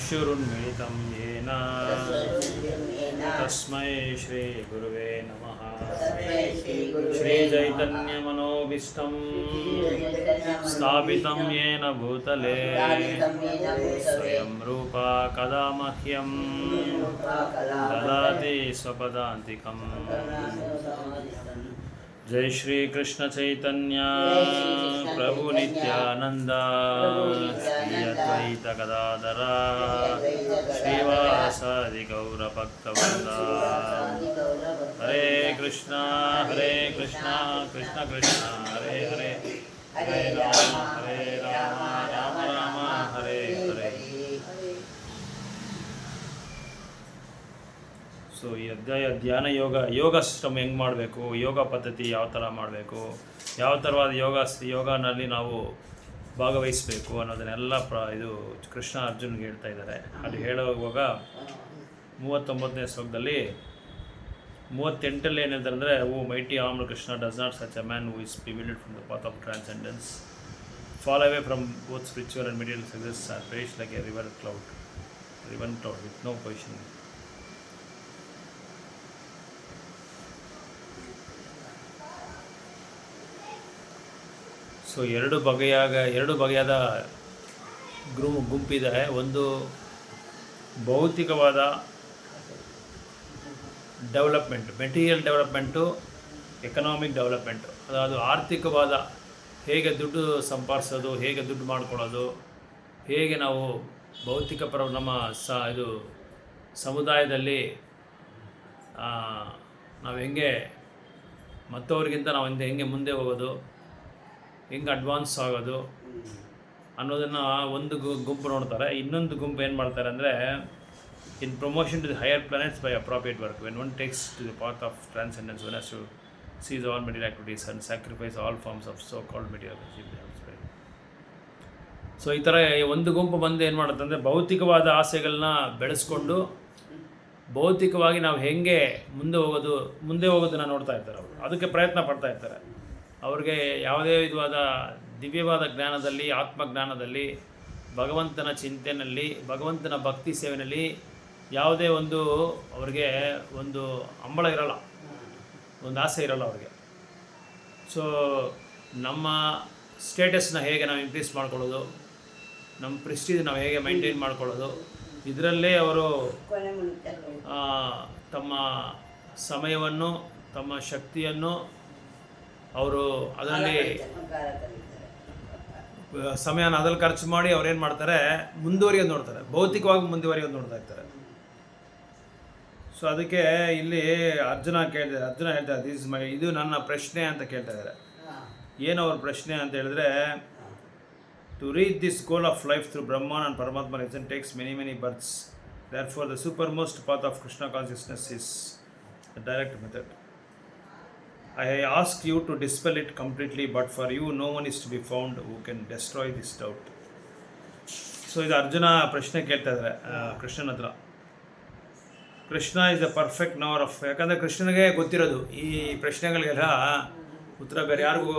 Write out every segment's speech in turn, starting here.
चक्षुरुन्मिलितं येन तस्मै श्रीगुरुवे नमः। श्रीचैतन्यमनोभीष्टं स्थापितं येन भूतले स्वयं रूपा कदा मह्यं ददाति स्वपदान्तिकम्। जय श्री कृष्ण चैतन्य प्रभु नित्यानंद श्री अद्वैत गदाधर श्रीवासादि गौर भक्तवृंद। हरे कृष्णा कृष्ण कृष्ण हरे हरे, हरे राम राम राम हरे हरे। ಸೊ ಈ ಅಧ್ಯಾಯ ಧ್ಯಾನ ಯೋಗಾಶ್ರಮ ಹೆಂಗೆ ಮಾಡಬೇಕು, ಯೋಗ ಪದ್ಧತಿ ಯಾವ ಥರ ಮಾಡಬೇಕು, ಯಾವ ಥರವಾದ ಯೋಗನಲ್ಲಿ ನಾವು ಭಾಗವಹಿಸಬೇಕು ಅನ್ನೋದನ್ನೆಲ್ಲ ಇದು ಕೃಷ್ಣ ಅರ್ಜುನ್ಗೆ ಹೇಳ್ತಾ ಇದ್ದಾರೆ. ಅದು ಹೇಳುವಾಗ 39ನೇ ಶ್ಲೋಕದಲ್ಲಿ 38ರಲ್ಲಿ ಏನು ಹೇಳ್ತಾರೆ ಅಂದರೆ, O mighty armed Krishna does not such a man who is bewildered from the path of transcendence, fall away from both spiritual and material success and perish like a river cloud with no position. So ಎರಡು ಬಗೆಯಾದ ಗುಂಪಿದೆ. ಒಂದು ಭೌತಿಕವಾದ development, material development, economic development. ಅದು ಆರ್ಥಿಕವಾದ, ಹೇಗೆ ದುಡ್ಡು ಸಂಪಾದಿಸೋದು, ಹೇಗೆ ದುಡ್ಡು ಮಾಡ್ಕೊಳ್ಳೋದು, ಹೇಗೆ ನಾವು ಭೌತಿಕ ನಮ್ಮ ಇದು ಸಮುದಾಯದಲ್ಲಿ ನಾವು ಹೆಂಗೆ ಮತ್ತವ್ರಿಗಿಂತ ನಾವು ಹೆಂಗೆ ಮುಂದೆ ಹೋಗೋದು, ಹೆಂಗೆ ಅಡ್ವಾನ್ಸ್ ಆಗೋದು ಅನ್ನೋದನ್ನು ಒಂದು ಗುಂಪು ನೋಡ್ತಾರೆ. ಇನ್ನೊಂದು ಗುಂಪು ಏನು ಮಾಡ್ತಾರೆ ಅಂದರೆ, in promotion to the higher planets by appropriate work, when one takes to the path of transcendence, one has to cease all material activities and sacrifice all forms of so called material. So ಈ ಥರ ಒಂದು ಗುಂಪು ಬಂದು ಏನು ಮಾಡುತ್ತೆ ಅಂದರೆ, ಭೌತಿಕವಾದ ಆಸೆಗಳನ್ನ ಬೆಳೆಸ್ಕೊಂಡು ಭೌತಿಕವಾಗಿ ನಾವು ಹೇಗೆ ಮುಂದೆ ಹೋಗೋದನ್ನು ನೋಡ್ತಾ ಇರ್ತಾರೆ. ಅವರು ಅದಕ್ಕೆ ಪ್ರಯತ್ನ ಪಡ್ತಾ ಇರ್ತಾರೆ. ಅವ್ರಿಗೆ ಯಾವುದೇ ವಿಧವಾದ ದಿವ್ಯವಾದ ಜ್ಞಾನದಲ್ಲಿ, ಆತ್ಮಜ್ಞಾನದಲ್ಲಿ, ಭಗವಂತನ ಚಿಂತೆಯಲ್ಲಿ, ಭಗವಂತನ ಭಕ್ತಿ ಸೇವೆಯಲ್ಲಿ ಯಾವುದೇ ಅವ್ರಿಗೆ ಒಂದು ಹಂಬಲ ಇರೋಲ್ಲ, ಒಂದು ಆಸೆ ಇರೋಲ್ಲ ಅವ್ರಿಗೆ. ಸೊ ನಮ್ಮ ಸ್ಟೇಟಸ್ನ ಹೇಗೆ ನಾವು ಇನ್ಕ್ರೀಸ್ ಮಾಡ್ಕೊಳ್ಳೋದು, ನಮ್ಮ ಪ್ರೆಸ್ಟೀಜ್ ನಾವು ಹೇಗೆ ಮೈಂಟೈನ್ ಮಾಡ್ಕೊಳ್ಳೋದು, ಇದರಲ್ಲೇ ಅವರು ತಮ್ಮ ಸಮಯವನ್ನು, ತಮ್ಮ ಶಕ್ತಿಯನ್ನು ಅವರು ಅದರಲ್ಲಿ ಸಮಯನ ಅದ್ರಲ್ಲಿ ಖರ್ಚು ಮಾಡಿ ಅವ್ರೇನು ಮಾಡ್ತಾರೆ, ಮುಂದುವರಿಯೋದು ನೋಡ್ತಾರೆ, ಭೌತಿಕವಾಗಿ ಮುಂದುವರಿಯೋದು ನೋಡ್ತಾ ಇರ್ತಾರೆ. ಸೊ ಅದಕ್ಕೆ ಇಲ್ಲಿ ಅರ್ಜುನ ಹೇಳ್ತಾರೆ, ಇದು ನನ್ನ ಪ್ರಶ್ನೆ ಅಂತ ಕೇಳ್ತಾ ಇದ್ದಾರೆ. ಏನು ಅವ್ರ ಪ್ರಶ್ನೆ ಅಂತ ಹೇಳಿದ್ರೆ, to reach this goal of life through Brahman and Paramatma realisation takes many births, therefore the super most path of Krishna consciousness is the direct method. I ask you to dispel it completely, but for you no one is to be found who can destroy this doubt. So ಇದು ಅರ್ಜುನ ಪ್ರಶ್ನೆ ಕೇಳ್ತಾ ಇದ್ದಾರೆ ಕೃಷ್ಣನ ಹತ್ರ. Krishna is a perfect knower of, ಯಾಕಂದರೆ ಕೃಷ್ಣನಿಗೆ ಗೊತ್ತಿರೋದು ಈ ಪ್ರಶ್ನೆಗಳಿಗೆಲ್ಲ ಉತ್ತರ ಬೇರೆ ಯಾರಿಗೂ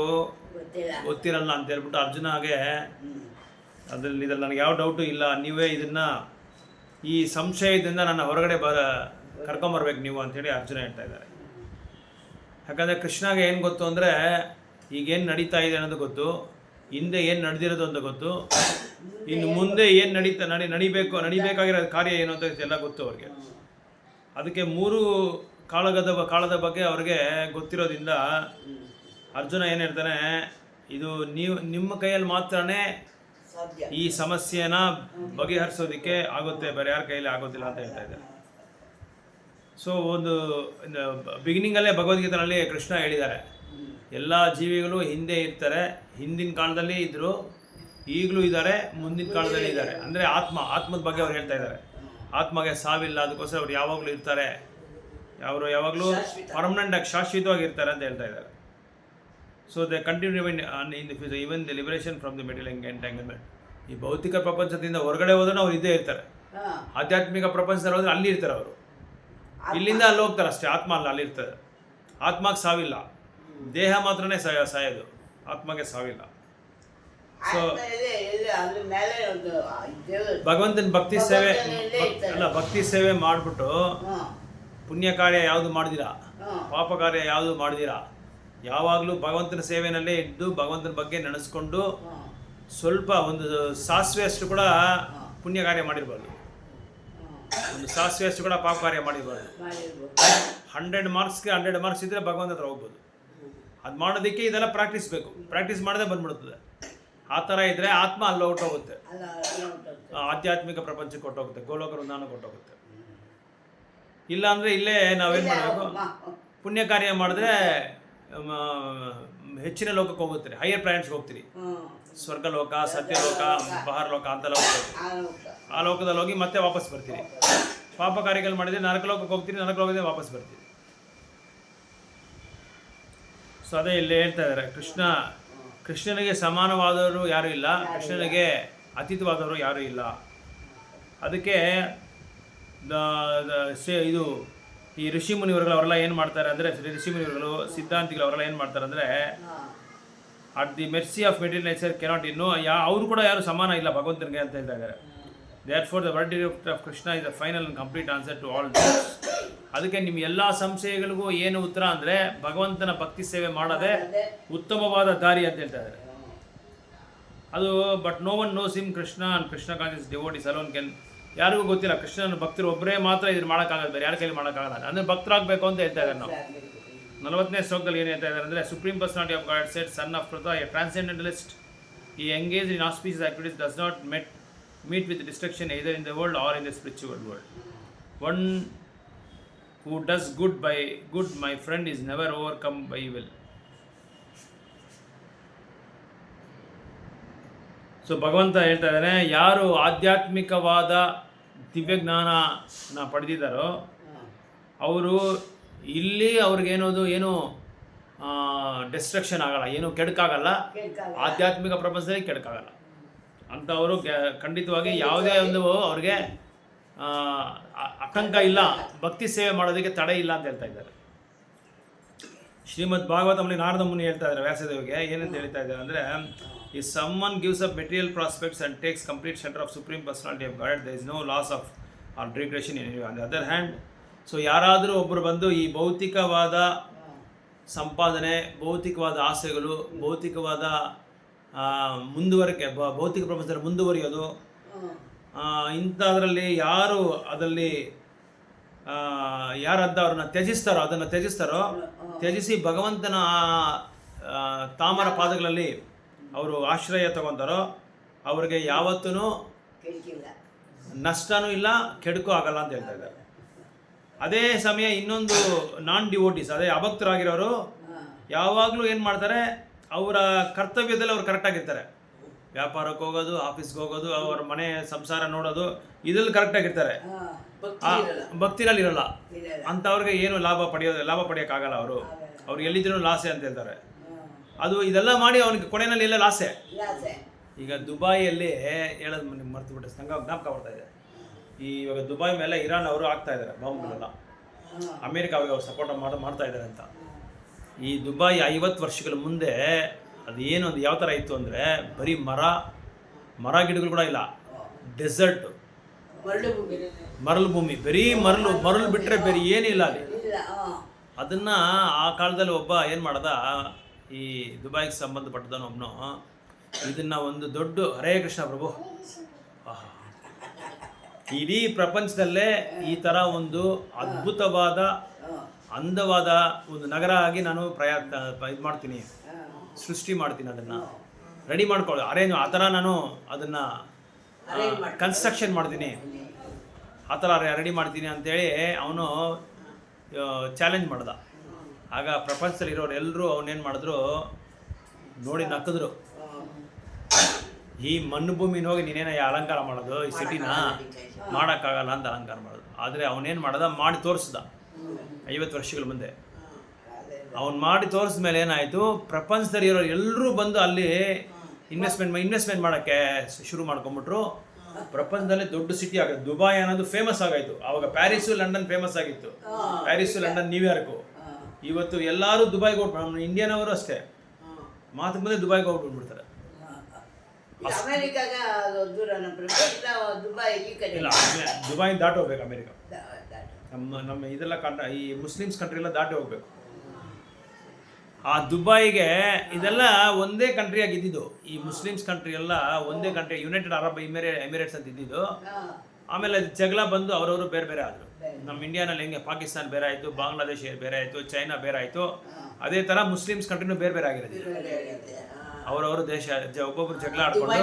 ಗೊತ್ತಿರಲ್ಲ ಅಂತ ಹೇಳ್ಬಿಟ್ಟು ಅರ್ಜುನಾಗೆ ಇದ್ರಲ್ಲಿ ನನಗೆ ಯಾವ ಡೌಟು ಇಲ್ಲ, ನೀವೇ ಇದನ್ನು ಈ ಸಂಶಯದಿಂದ ನನ್ನ ಹೊರಗಡೆ ಕರ್ಕೊಂಬರ್ಬೇಕು ನೀವು ಅಂಥೇಳಿ ಅರ್ಜುನ ಹೇಳ್ತಾ ಇದ್ದಾರೆ. ಯಾಕಂದರೆ ಕೃಷ್ಣಗೆ ಏನು ಗೊತ್ತು ಅಂದರೆ, ಈಗೇನು ನಡೀತಾ ಇದೆ ಅನ್ನೋದು ಗೊತ್ತು, ಹಿಂದೆ ಏನು ನಡೆದಿರೋದು ಅಂತ ಗೊತ್ತು, ಇನ್ನು ಮುಂದೆ ಏನು ನಡಿಬೇಕಾಗಿರೋ ಕಾರ್ಯ ಏನು ಅಂತ ಎಲ್ಲ ಗೊತ್ತು ಅವ್ರಿಗೆ. ಅದಕ್ಕೆ 3 ಕಾಲದ ಬಗ್ಗೆ ಅವ್ರಿಗೆ ಗೊತ್ತಿರೋದ್ರಿಂದ ಅರ್ಜುನ ಏನು ಹೇಳ್ತಾನೆ, ಇದು ನಿಮ್ಮ ಕೈಯಲ್ಲಿ ಮಾತ್ರನೇ ಈ ಸಮಸ್ಯೆನ ಬಗೆಹರಿಸೋದಕ್ಕೆ ಆಗುತ್ತೆ, ಬೇರೆ ಯಾರ ಕೈಯಲ್ಲಿ ಆಗೋದಿಲ್ಲ ಅಂತ ಹೇಳ್ತಾ ಇದ್ದಾರೆ. ಸೊ ಒಂದು ಬಿಗಿನಿಂಗಲ್ಲೇ ಭಗವದ್ಗೀತೆಯಲ್ಲಿ ಕೃಷ್ಣ ಹೇಳಿದ್ದಾರೆ, ಎಲ್ಲ ಜೀವಿಗಳು ಹಿಂದೆ ಇರ್ತಾರೆ, ಹಿಂದಿನ ಕಾಲದಲ್ಲಿ ಇದ್ದರು, ಈಗಲೂ ಇದ್ದಾರೆ, ಮುಂದಿನ ಕಾಲದಲ್ಲಿ ಇದ್ದಾರೆ. ಅಂದರೆ ಆತ್ಮದ ಬಗ್ಗೆ ಅವ್ರು ಹೇಳ್ತಾ ಇದ್ದಾರೆ. ಆತ್ಮಗೆ ಸಾವಿಲ್ಲ, ಅದಕ್ಕೋಸ್ಕರ ಅವ್ರು ಯಾವಾಗಲೂ ಇರ್ತಾರೆ, ಅವರು ಯಾವಾಗಲೂ ಪರ್ಮನೆಂಟಾಗಿ ಶಾಶ್ವತವಾಗಿರ್ತಾರೆ ಅಂತ ಹೇಳ್ತಾ ಇದ್ದಾರೆ. So they continue in the future even the liberation from the material entanglement. ಈ ಭೌತಿಕ ಪ್ರಪಂಚದಿಂದ ಹೊರಗಡೆ ಹೋದ್ರೆ ಅವ್ರು ಇದ್ದೇ ಇರ್ತಾರೆ, ಆಧ್ಯಾತ್ಮಿಕ ಪ್ರಪಂಚದಲ್ಲಿ ಹೋದ್ರೆ ಅಲ್ಲಿ ಇರ್ತಾರೆ ಅವರು. ಇಲ್ಲಿಂದ ಅಲ್ಲಿ ಹೋಗ್ತಾರೆ ಅಷ್ಟೇ, ಆತ್ಮ ಅಲ್ಲಿರ್ತದೆ. ಆತ್ಮಗೆ ಸಾವಿಲ್ಲ, ದೇಹ ಮಾತ್ರನೇ ಸಾಯೋದು, ಆತ್ಮಗೆ ಸಾವಿಲ್ಲ. ಸೊ ಭಗವಂತನ ಭಕ್ತಿ ಸೇವೆ ಭಕ್ತಿ ಸೇವೆ ಮಾಡಿಬಿಟ್ಟು ಪುಣ್ಯ ಕಾರ್ಯ ಯಾವುದು ಮಾಡಿದಿರಾ, ಪಾಪ ಕಾರ್ಯ ಯಾವುದು ಮಾಡಿದಿರಾ, ಯಾವಾಗಲೂ ಭಗವಂತನ ಸೇವೆಯಲ್ಲೇ ಇದ್ದು ಭಗವಂತನ ಬಗ್ಗೆ ನೆನೆಸ್ಕೊಂಡು ಸ್ವಲ್ಪ ಒಂದು ಸಾಸಿವೆ ಅಷ್ಟು ಕೂಡ ಪುಣ್ಯ ಕಾರ್ಯ ಮಾಡಿರ್ಬಾರ್ದು, ಒಂದು ಸಾಸಿವೆ ಅಷ್ಟು ಕೂಡ ಪಾಪ ಕಾರ್ಯ ಮಾಡಿರ್ಬಾರ್ದು. 100 ಮಾರ್ಕ್ಸ್ಗೆ 100 ಮಾರ್ಕ್ಸ್ ಇದ್ದರೆ ಭಗವಂತ ಹತ್ರ ಹೋಗ್ಬೋದು. ಅದು ಮಾಡೋದಕ್ಕೆ ಇದೆಲ್ಲ ಪ್ರಾಕ್ಟೀಸ್ ಬೇಕು. ಪ್ರಾಕ್ಟೀಸ್ ಮಾಡದೆ ಬಂದ್ಬಿಡುತ್ತದೆ. ಆ ಥರ ಇದ್ದರೆ ಆತ್ಮ ಅಲ್ಲಿ ಹೊರಟೋಗುತ್ತೆ, ಆಧ್ಯಾತ್ಮಿಕ ಪ್ರಪಂಚಕ್ಕೆ ಹೊರಟೋಗುತ್ತೆ, ಗೋಲೋಕ ವೃಂದಾವನ ಹೊರಟೋಗುತ್ತೆ. ಇಲ್ಲ ಅಂದರೆ ಇಲ್ಲೇ ನಾವೇನು ಮಾಡಬೇಕು, ಪುಣ್ಯ ಕಾರ್ಯ ಮಾಡಿದ್ರೆ ಹೆಚ್ಚಿನ ಲೋಕಕ್ಕೆ ಹೋಗುತ್ತೀರಿ, ಹೈಯರ್ ಪ್ಲಾನೆಟ್ಸ್ಗೆ ಹೋಗ್ತೀರಿ. ಸ್ವರ್ಗಲೋಕ, ಸತ್ಯಲೋಕ, ಬಹಾರಲೋಕ ಅಂತೆಲ್ಲ ಹೋಗ್ತೀರಿ. ಆ ಲೋಕದಲ್ಲಿ ಹೋಗಿ ಮತ್ತೆ ವಾಪಸ್ ಬರ್ತೀರಿ. ಪಾಪ ಕಾರ್ಯಗಳು ಮಾಡಿದರೆ ನರಕ ಲೋಕಕ್ಕೆ ಹೋಗ್ತೀರಿ, ನರಕ ಲೋಕದಿಂದ ವಾಪಸ್ ಬರ್ತೀರಿ. ಸೊ ಅದೇ ಇಲ್ಲಿ ಹೇಳ್ತಾ ಇದ್ದಾರೆ, ಕೃಷ್ಣನಿಗೆ ಸಮಾನವಾದವರು ಯಾರೂ ಇಲ್ಲ, ಕೃಷ್ಣನಿಗೆ ಅತೀತವಾದವರು ಯಾರೂ ಇಲ್ಲ. ಅದಕ್ಕೆ ಇದು ಈ ಋಷಿ ಮುನಿವರುಗಳು ಅವರೆಲ್ಲ ಏನು ಮಾಡ್ತಾರೆ ಅಂದರೆ, ಋಷಿ ಮುನಿವರುಗಳು ಸಿದ್ಧಾಂತಿಗಳು ಅವರೆಲ್ಲ ಏನು ಮಾಡ್ತಾರೆ ಅಂದರೆ, at the mercy of material nature cannot ಇನ್ನು ಅವರು ಕೂಡ ಯಾರು ಸಮಾನ ಇಲ್ಲ ಭಗವಂತನಿಗೆ ಅಂತ ಹೇಳ್ತಾ ಇದ್ದಾರೆ. Therefore the verdict of Krishna is the final and complete answer to all doubts. ಅದಕ್ಕೆ ನಿಮ್ಮ ಎಲ್ಲ ಸಂಶಯಗಳಿಗೂ ಏನು ಉತ್ತರ ಅಂದರೆ, ಭಗವಂತನ ಭಕ್ತಿ ಸೇವೆ ಮಾಡೋದೇ ಉತ್ತಮವಾದ ದಾರಿ ಅಂತ ಹೇಳ್ತಾ ಇದ್ದಾರೆ. ಅದು but no one knows him Krishna and Krishna conscious devotees alone can. ಯಾರಿಗೂ ಗೊತ್ತಿಲ್ಲ, ಕೃಷ್ಣನ ಭಕ್ತರು ಒಬ್ಬರೇ ಮಾತ್ರ ಇದನ್ನು ಮಾಡೋಕ್ಕಾಗಲ್ಲ, ಬೇರೆ ಯಾರ ಕೈಲಿ ಮಾಡೋಕ್ಕಾಗಲ್ಲ. ಅಂದರೆ ಭಕ್ತರಾಗಬೇಕು ಅಂತ ಹೇಳ್ತಾ ಇದ್ದಾರೆ. ನಾವು 40ನೇ ಶ್ಲೋಕದಲ್ಲಿ ಏನು ಹೇಳ್ತಾ ಇದ್ದಾರೆ ಅಂದರೆ, supreme personality of God said son of Pritha a transcendentalist, ಈ engage in auspicious activities does not meet with destruction either in the world or in the spiritual world. One who does good by good, my friend, is never overcome by evil. So ಭಗವಂತ ಹೇಳ್ತಾ ಇದ್ದಾನೆ, ಯಾರು ಆಧ್ಯಾತ್ಮಿಕವಾದ ದಿವ್ಯಜ್ಞಾನನ ಪಡೆದಿದ್ದಾರೋ ಅವರು ಇಲ್ಲಿ ಅವ್ರಿಗೇನೋದು ಏನು destruction ಆಗಲ್ಲ, ಏನು ಕೆಡಕಾಗಲ್ಲ, ಆಧ್ಯಾತ್ಮಿಕ ಪ್ರಪಂಚದಲ್ಲಿ ಕೆಡಕಾಗಲ್ಲ ಅಂಥವರು ಖಂಡಿತವಾಗಿ ಯಾವುದೇ ಒಂದು ಅವ್ರಿಗೆ ಆತಂಕ ಇಲ್ಲ, ಭಕ್ತಿ ಸೇವೆ ಮಾಡೋದಕ್ಕೆ ತಡೆ ಇಲ್ಲ ಅಂತ ಹೇಳ್ತಾ ಇದ್ದಾರೆ. ಶ್ರೀಮದ್ ಭಾಗವತಮಲ್ಲಿ ನಾರದ ಮುನಿ ಹೇಳ್ತಾ ಇದ್ದಾರೆ ವ್ಯಾಸದೇವಿಗೆ ಏನಂತ ಹೇಳ್ತಾ ಇದ್ದಾರೆ ಅಂದರೆ, ಈ someone gives up material prospects and takes complete centre of supreme personality of God, there is no loss of or degradation in on the other hand. So ಯಾರಾದರೂ ಒಬ್ಬರು ಬಂದು ಈ ಭೌತಿಕವಾದ ಸಂಪಾದನೆ, ಭೌತಿಕವಾದ ಆಸೆಗಳು, ಭೌತಿಕವಾದ ಮುಂದುವರಿಕೆ, ಭೌತಿಕ ಪ್ರಪಂಚದಲ್ಲಿ ಮುಂದುವರಿಯೋದು, ಇಂಥದ್ರಲ್ಲಿ ಯಾರು ಅದರಲ್ಲಿ ಯಾರದ್ದ ಅವ್ರನ್ನ ತ್ಯಜಿಸ್ತಾರೋ ತ್ಯಜಿಸಿ ಭಗವಂತನ ತಾಮರ ಪಾದಗಳಲ್ಲಿ ಅವರು ಆಶ್ರಯ ತಗೊತಾರೋ ಅವ್ರಿಗೆ ಯಾವತ್ತೂ ನಷ್ಟನೂ ಇಲ್ಲ, ಕೆಡುಕು ಆಗಲ್ಲ ಅಂತ ಹೇಳ್ತಾ ಇದ್ದಾರೆ. ಅದೇ ಸಮಯ ಇನ್ನೊಂದು ನಾನ್ ಡಿವೋಟೀಸ್, ಅದೇ ಅಭಕ್ತರಾಗಿರೋರು ಯಾವಾಗಲೂ ಏನು ಮಾಡ್ತಾರೆ, ಅವರ ಕರ್ತವ್ಯದಲ್ಲಿ ಅವ್ರು ಕರೆಕ್ಟಾಗಿರ್ತಾರೆ. ವ್ಯಾಪಾರಕ್ಕೆ ಹೋಗೋದು, ಆಫೀಸ್ಗೆ ಹೋಗೋದು, ಅವ್ರ ಮನೆ ಸಂಸಾರ ನೋಡೋದು, ಇದರಲ್ಲಿ ಕರೆಕ್ಟಾಗಿರ್ತಾರೆ. ಭಕ್ತಿನಲ್ಲಿ ಇರಲ್ಲ ಅಂಥವ್ರಿಗೆ ಏನು ಲಾಭ ಪಡೆಯೋಕ್ಕಾಗಲ್ಲ. ಅವ್ರು ಎಲ್ಲಿದ್ರೂ ಲಾಸೆ ಅಂತ ಹೇಳ್ತಾರೆ. ಅದು ಇದೆಲ್ಲ ಮಾಡಿ ಅವ್ನಿಗೆ ಕೊನೆಯಲ್ಲಿ ಎಲ್ಲ ಲಾಸೆ. ಈಗ ದುಬೈಯಲ್ಲಿ ಹೇಳೋದು ನಿಮ್ಗೆ ಮರ್ತು ಬಿಟ್ಟೆ, ಜ್ಞಾಪಕ ಬರ್ತಾ ಇದೆ. ಇವಾಗ ದುಬೈ ಮೇಲೆ ಇರಾನ್ ಅವರು ಆಗ್ತಾ ಇದ್ದಾರೆ ಬಾಂಬ್ಗಳೆಲ್ಲ, ಅಮೇರಿಕ ಅವ್ರಿಗೆ ಸಪೋರ್ಟ್ ಮಾಡ್ತಾ ಇದ್ದಾರೆ ಅಂತ. ಈ ದುಬೈ 50 ವರ್ಷಗಳ ಮುಂದೆ ಅದು ಏನೊಂದು ಯಾವ ಥರ ಇತ್ತು ಅಂದರೆ, ಬರೀ ಮರ ಗಿಡಗಳು ಕೂಡ ಇಲ್ಲ, ಡೆಸರ್ಟ್, ಮರಳು ಭೂಮಿ, ಬರೀ ಮರಳು ಬಿಟ್ಟರೆ ಬೇರೆ ಏನಿಲ್ಲ ಅಲ್ಲಿ. ಅದನ್ನು ಆ ಕಾಲದಲ್ಲಿ ಒಬ್ಬ ಏನು ಮಾಡ್ದ, ಈ ದುಬೈಗೆ ಸಂಬಂಧಪಟ್ಟದನೊಬ್ಬನು ಇದನ್ನು ಒಂದು ದೊಡ್ಡ ಹರೇ ಕೃಷ್ಣ ಪ್ರಭು, ಇಡೀ ಪ್ರಪಂಚದಲ್ಲೇ ಈ ಥರ ಒಂದು ಅದ್ಭುತವಾದ ಅಂದವಾದ ಒಂದು ನಗರ ಆಗಿ ನಾನು ಇದು ಮಾಡ್ತೀನಿ, ಸೃಷ್ಟಿ ಮಾಡ್ತೀನಿ, ಅದನ್ನು ರೆಡಿ ಮಾಡ್ಕೊಳ್ಳಿ, ಆ ಥರ ನಾನು ಅದನ್ನು ಕನ್ಸ್ಟ್ರಕ್ಷನ್ ಮಾಡ್ತೀನಿ, ಆ ಥರ ರೆಡಿ ಮಾಡ್ತೀನಿ ಅಂತೇಳಿ ಅವನು ಚಾಲೆಂಜ್ ಮಾಡ್ದ. ಆಗ ಪ್ರಪಂಚದಲ್ಲಿರೋರು ಎಲ್ಲರೂ ಅವನೇನು ಮಾಡಿದ್ರು ನೋಡಿ ನಕ್ಕಿದ್ರು. ಈ ಮಣ್ಣು ಭೂಮಿನ ಹೋಗಿ ನೀನೇನ ಅಲಂಕಾರ ಮಾಡೋದು, ಈ ಸಿಟಿನ ಮಾಡೋಕ್ಕಾಗಲ್ಲ ಅಂತ ಅಲಂಕಾರ ಮಾಡೋದು. ಆದರೆ ಅವನೇನು ಮಾಡ್ದ, ಮಾಡಿ ತೋರಿಸ್ದ 50 ವರ್ಷಗಳ ಮುಂದೆ. ಅವ್ನು ಮಾಡಿ ತೋರಿಸಿದ ಮೇಲೆ ಏನಾಯಿತು, ಪ್ರಪಂಚದಲ್ಲಿ ಇರೋರು ಎಲ್ಲರೂ ಬಂದು ಅಲ್ಲಿ ಇನ್ವೆಸ್ಟ್ಮೆಂಟ್ ಮಾಡೋಕ್ಕೆ ಶುರು ಮಾಡ್ಕೊಂಬಿಟ್ರು. ಪ್ರಪಂಚದಲ್ಲೇ ದೊಡ್ಡ ಸಿಟಿ ಆಗೋದು ದುಬೈ ಅನ್ನೋದು ಫೇಮಸ್ ಆಗಾಯಿತು. ಆವಾಗ ಪ್ಯಾರಿಸು ಲಂಡನ್ ಫೇಮಸ್ ಆಗಿತ್ತು, ಪ್ಯಾರಿಸು ಲಂಡನ್ ನ್ಯೂಯಾರ್ಕು. ಇವತ್ತು ಎಲ್ಲರೂ ದುಬೈಗೆ ಹೋಗ್ಬಿಟ್ಟು, ನಮ್ಮ ಇಂಡಿಯನವರು ಅಷ್ಟೇ ಮಾತು ಮುಂದೆ ದುಬೈಗೆ ಹೋಗ್ಬಿಟ್ಬಿಡ್ತಾರೆ. ಅಮೆರಿಕಾಗ ಅದು ದೂರನ ಇಲ್ಲ ದುಬೈ ಈ ಕಡೆ ಇಲ್ಲ ದುಬೈ ದಾಟಿ ಹೋಗ್ಬೇಕು ಅಮೇರಿಕ. ದಾಟು. ನಮ್ಮ ಇದೆಲ್ಲ ಈ ಮುಸ್ಲಿಮ್ಸ್ ಕಂಟ್ರಿ ಎಲ್ಲ ದಾಟಿ ಹೋಗ್ಬೇಕು. ಆ ದುಬೈಗೆ ಇದೆಲ್ಲ ಒಂದೇ ಕಂಟ್ರಿಯಾಗಿ ಇದ್ದಿದ್ದು. ಈ ಮುಸ್ಲಿಮ್ಸ್ ಕಂಟ್ರಿ ಎಲ್ಲ ಒಂದೇ ಕಂಟ್ರಿ, ಯುನೈಟೆಡ್ ಅರಬ್ ಎಮಿರೇಟ್ಸ್ ಅಂತ ಇದ್ದಿದ್ದು. ಆಮೇಲೆ ಅದು ಜಗಳ ಬಂದು ಅವರವರು ಬೇರೆ ಬೇರೆ ಆದರು. ನಮ್ಮ ಇಂಡಿಯಾನಲ್ಲಿ ಹೆಂಗೆ ಪಾಕಿಸ್ತಾನ ಬೇರೆ ಆಯಿತು, ಬಾಂಗ್ಲಾದೇಶ ಬೇರೆ ಆಯಿತು, ಚೈನಾ ಬೇರೆ ಆಯಿತು, ಅದೇ ಥರ ಮುಸ್ಲಿಮ್ಸ್ ಕಂಟ್ರಿನೂ ಬೇರೆ ಬೇರೆ ಆಗಿರೋದು. ಅವರವರು ದೇಶ ಒಬ್ಬೊಬ್ರು ಜಗಳ ಆಡ್ಕೊಂಡು.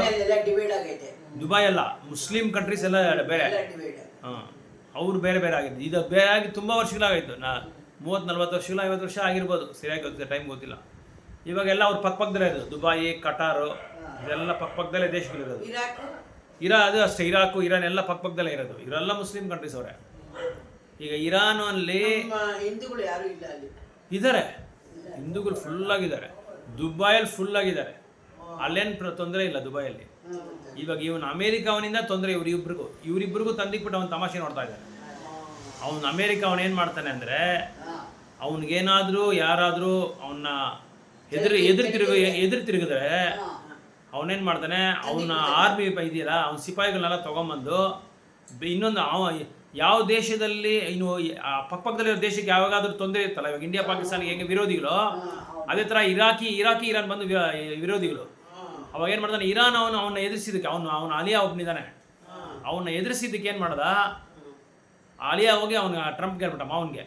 ದುಬೈ ಅಲ್ಲ, ಮುಸ್ಲಿಂ ಕಂಟ್ರೀಸ್ ಎಲ್ಲ ಬೇರೆ. ಹಾಂ, ಅವ್ರು ಬೇರೆ ಬೇರೆ ಆಗಿದ್ದು. ಇದು ಬೇರೆ ಆಗಿ ತುಂಬ ವರ್ಷಗಳಾಗಿತ್ತು. 30-40 ವರ್ಷ, 50 ವರ್ಷ ಆಗಿರ್ಬೋದು, ಸರಿಯಾಗಿ ಗೊತ್ತಿಲ್ಲ, ಟೈಮ್ ಗೊತ್ತಿಲ್ಲ. ಇವಾಗೆಲ್ಲ ಅವ್ರು ಪಕ್ಕದಲ್ಲೇ ಇರೋದು. ದುಬೈ, ಕಟಾರು ಇದೆಲ್ಲ ಪಕ್ಕದಲ್ಲೇ ದೇಶಗಳಿರೋದು. ಅದು ಅಷ್ಟೇ, ಇರಾಕು, ಇರಾನ್ ಎಲ್ಲ ಪಕ್ಕದಲ್ಲೇ ಇರೋದು. ಇವರೆಲ್ಲ ಮುಸ್ಲಿಂ ಕಂಟ್ರೀಸ್ ಅವರೇ. ಈಗ ಇರಾನಲ್ಲಿ ಹಿಂದೂಗಳು ಯಾರು ಇಲ್ಲ, ಅಲ್ಲಿ ಇದ್ದಾರೆ ಹಿಂದೂಗಳು ಫುಲ್ಲಾಗಿದ್ದಾರೆ. ದುಬೈಯಲ್ಲಿ ಫುಲ್ಲಾಗಿದ್ದಾರೆ. ಅಲ್ಲೇನು ತೊಂದರೆ ಇಲ್ಲ ದುಬೈಯಲ್ಲಿ. ಇವಾಗ ಇವನು ಅಮೇರಿಕಾವನಿಂದ ತೊಂದರೆ ಇವರಿಬ್ಬರಿಗೂ ತಂದಿಕ್ಬಿಟ್ಟು ಅವನು ತಮಾಷೆ ನೋಡ್ತಾ ಇದ್ದಾನೆ. ಅವನು ಅಮೇರಿಕ ಅವನೇನು ಮಾಡ್ತಾನೆ ಅಂದರೆ, ಅವನಿಗೇನಾದರೂ ಯಾರಾದರೂ ಅವನ್ನ ಎದುರು ತಿರುಗಿದ್ರೆ ಅವನೇನು ಮಾಡ್ತಾನೆ, ಅವನ ಆರ್ಮಿ ಇದೆಯಲ್ಲ, ಅವನ ಸಿಪಾಯಿಗಳನ್ನೆಲ್ಲ ತೊಗೊಂಬಂದು ಇನ್ನೊಂದು ಯಾವ ದೇಶದಲ್ಲಿ ಇನ್ನು ಪಕ್ಕದಲ್ಲಿರೋ ದೇಶಕ್ಕೆ ಯಾವಾಗಾದ್ರೂ ತೊಂದರೆ ಇರ್ತಲ್ಲ, ಇವಾಗ ಇಂಡಿಯಾ ಪಾಕಿಸ್ತಾನಿಗೆ ಹೆಂಗೆ ವಿರೋಧಿಗಳು, ಅದೇ ಥರ ಇರಾಕಿ ಇರಾನ್ ಬಂದು ವಿರೋಧಿಗಳು. ಅವಾಗ ಏನು ಮಾಡ್ತಾನೆ, ಇರಾನ್ ಅವನ್ನ ಎದುರಿಸಿದ್ದಕ್ಕೆ ಅವನ ಅಲಿಯಾ ಒಬ್ಬನಿದ್ದಾನೆ, ಅವನ್ನ ಎದುರಿಸಿದ್ದಕ್ಕೆ ಏನು ಮಾಡ್ದ, ಅಲಿಯಾ ಹೋಗಿ ಅವನ ಟ್ರಂಪ್ ಕೇಳ್ಬಿಟ್ಟ ಮಾವನಿಗೆ,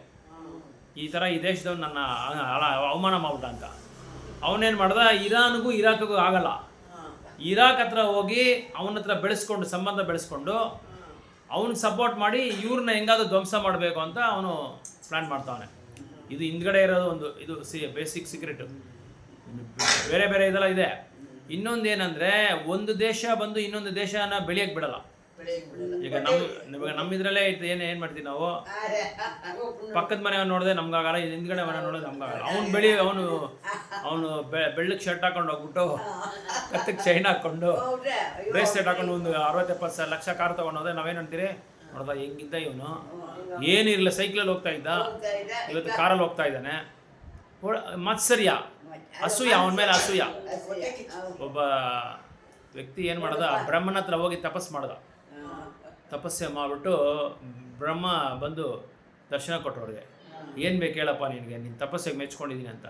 ಈ ಥರ ಈ ದೇಶದವ್ನು ನನ್ನ ಅವಮಾನ ಮಾಡ್ಬಿಟ್ಟ ಅಂತ. ಅವನೇನು ಮಾಡ್ದ, ಇರಾನ್ಗೂ ಇರಾಕ್ಗೂ ಆಗಲ್ಲ, ಇರಾಕ್ ಹತ್ರ ಹೋಗಿ ಅವನ ಹತ್ರ ಸಂಬಂಧ ಬೆಳೆಸ್ಕೊಂಡು ಅವನಿಗೆ ಸಪೋರ್ಟ್ ಮಾಡಿ ಇವ್ರನ್ನ ಹೆಂಗಾದ್ರೂ ಧ್ವಂಸ ಮಾಡಬೇಕು ಅಂತ ಅವನು ಪ್ಲ್ಯಾನ್ ಮಾಡ್ತಾವನೆ. ಇದು ಹಿಂದ್ಗಡೆ ಇರೋದು ಇದು ಬೇಸಿಕ್ ಸೀಕ್ರೆಟ್. ಬೇರೆ ಬೇರೆ ಇದೆಲ್ಲ ಇದೆ. ಇನ್ನೊಂದು ಏನಂದರೆ, ಒಂದು ದೇಶ ಬಂದು ಇನ್ನೊಂದು ದೇಶನ ಬೆಳೆಯಕ್ಕೆ ಬಿಡಲ್ಲ. ಈಗ ನಮ್ಮ ಇದರಲ್ಲೇ ಏನು ಮಾಡ್ತೀವಿ ನಾವು, ಪಕ್ಕದ ಮನೆ ನೋಡಿದೆ ನಮ್ಗಾಗಲ್ಲ, ಹಿಂದ್ಗಡೆ ಮನೆ ನೋಡಿದ್ರೆ ನಮ್ಗಾಗಲ್ಲ. ಅವನು ಬೆಳ್ಳಕ್ಕೆ ಶರ್ಟ್ ಹಾಕೊಂಡು ಹೋಗ್ಬಿಟ್ಟು ಕತ್ತಕ್ಕೆ ಚೈನ್ ಹಾಕ್ಕೊಂಡು ಬ್ರೇಸ್ಲೆಟ್ ಹಾಕೊಂಡು ಒಂದು 60-70 ಲಕ್ಷ ಕಾರ್ ತೊಗೊಂಡು ಹೋದ್ರೆ ನಾವೇನಂತೀರಿ, ನೋಡ್ದ ಹೆಂಗಿದ್ದ ಇವನು, ಏನಿರಲಿಲ್ಲ, ಸೈಕಲಲ್ಲಿ ಹೋಗ್ತಾ ಇದ್ದ, ಇವತ್ತು ಕಾರಲ್ಲಿ ಹೋಗ್ತಾ ಇದ್ದಾನೆ. ಮತ್ಸರ್ಯ, ಅಸೂಯ, ಅವನ ಮೇಲೆ ಅಸೂಯ. ಒಬ್ಬ ವ್ಯಕ್ತಿ ಏನು ಮಾಡ್ದ, ಬ್ರಹ್ಮನ ಹತ್ರ ಹೋಗಿ ತಪಸ್ಸೆ ಮಾಡಿಬಿಟ್ಟು ಬ್ರಹ್ಮ ಬಂದು ದರ್ಶನ ಕೊಟ್ಟವ್ರಿಗೆ, ಏನು ಬೇಕು ಹೇಳಪ್ಪ ನಿನಗೆ, ನೀನು ತಪಸ್ಸಿಗೆ ಮೆಚ್ಕೊಂಡಿದ್ದೀನಿ ಅಂತ.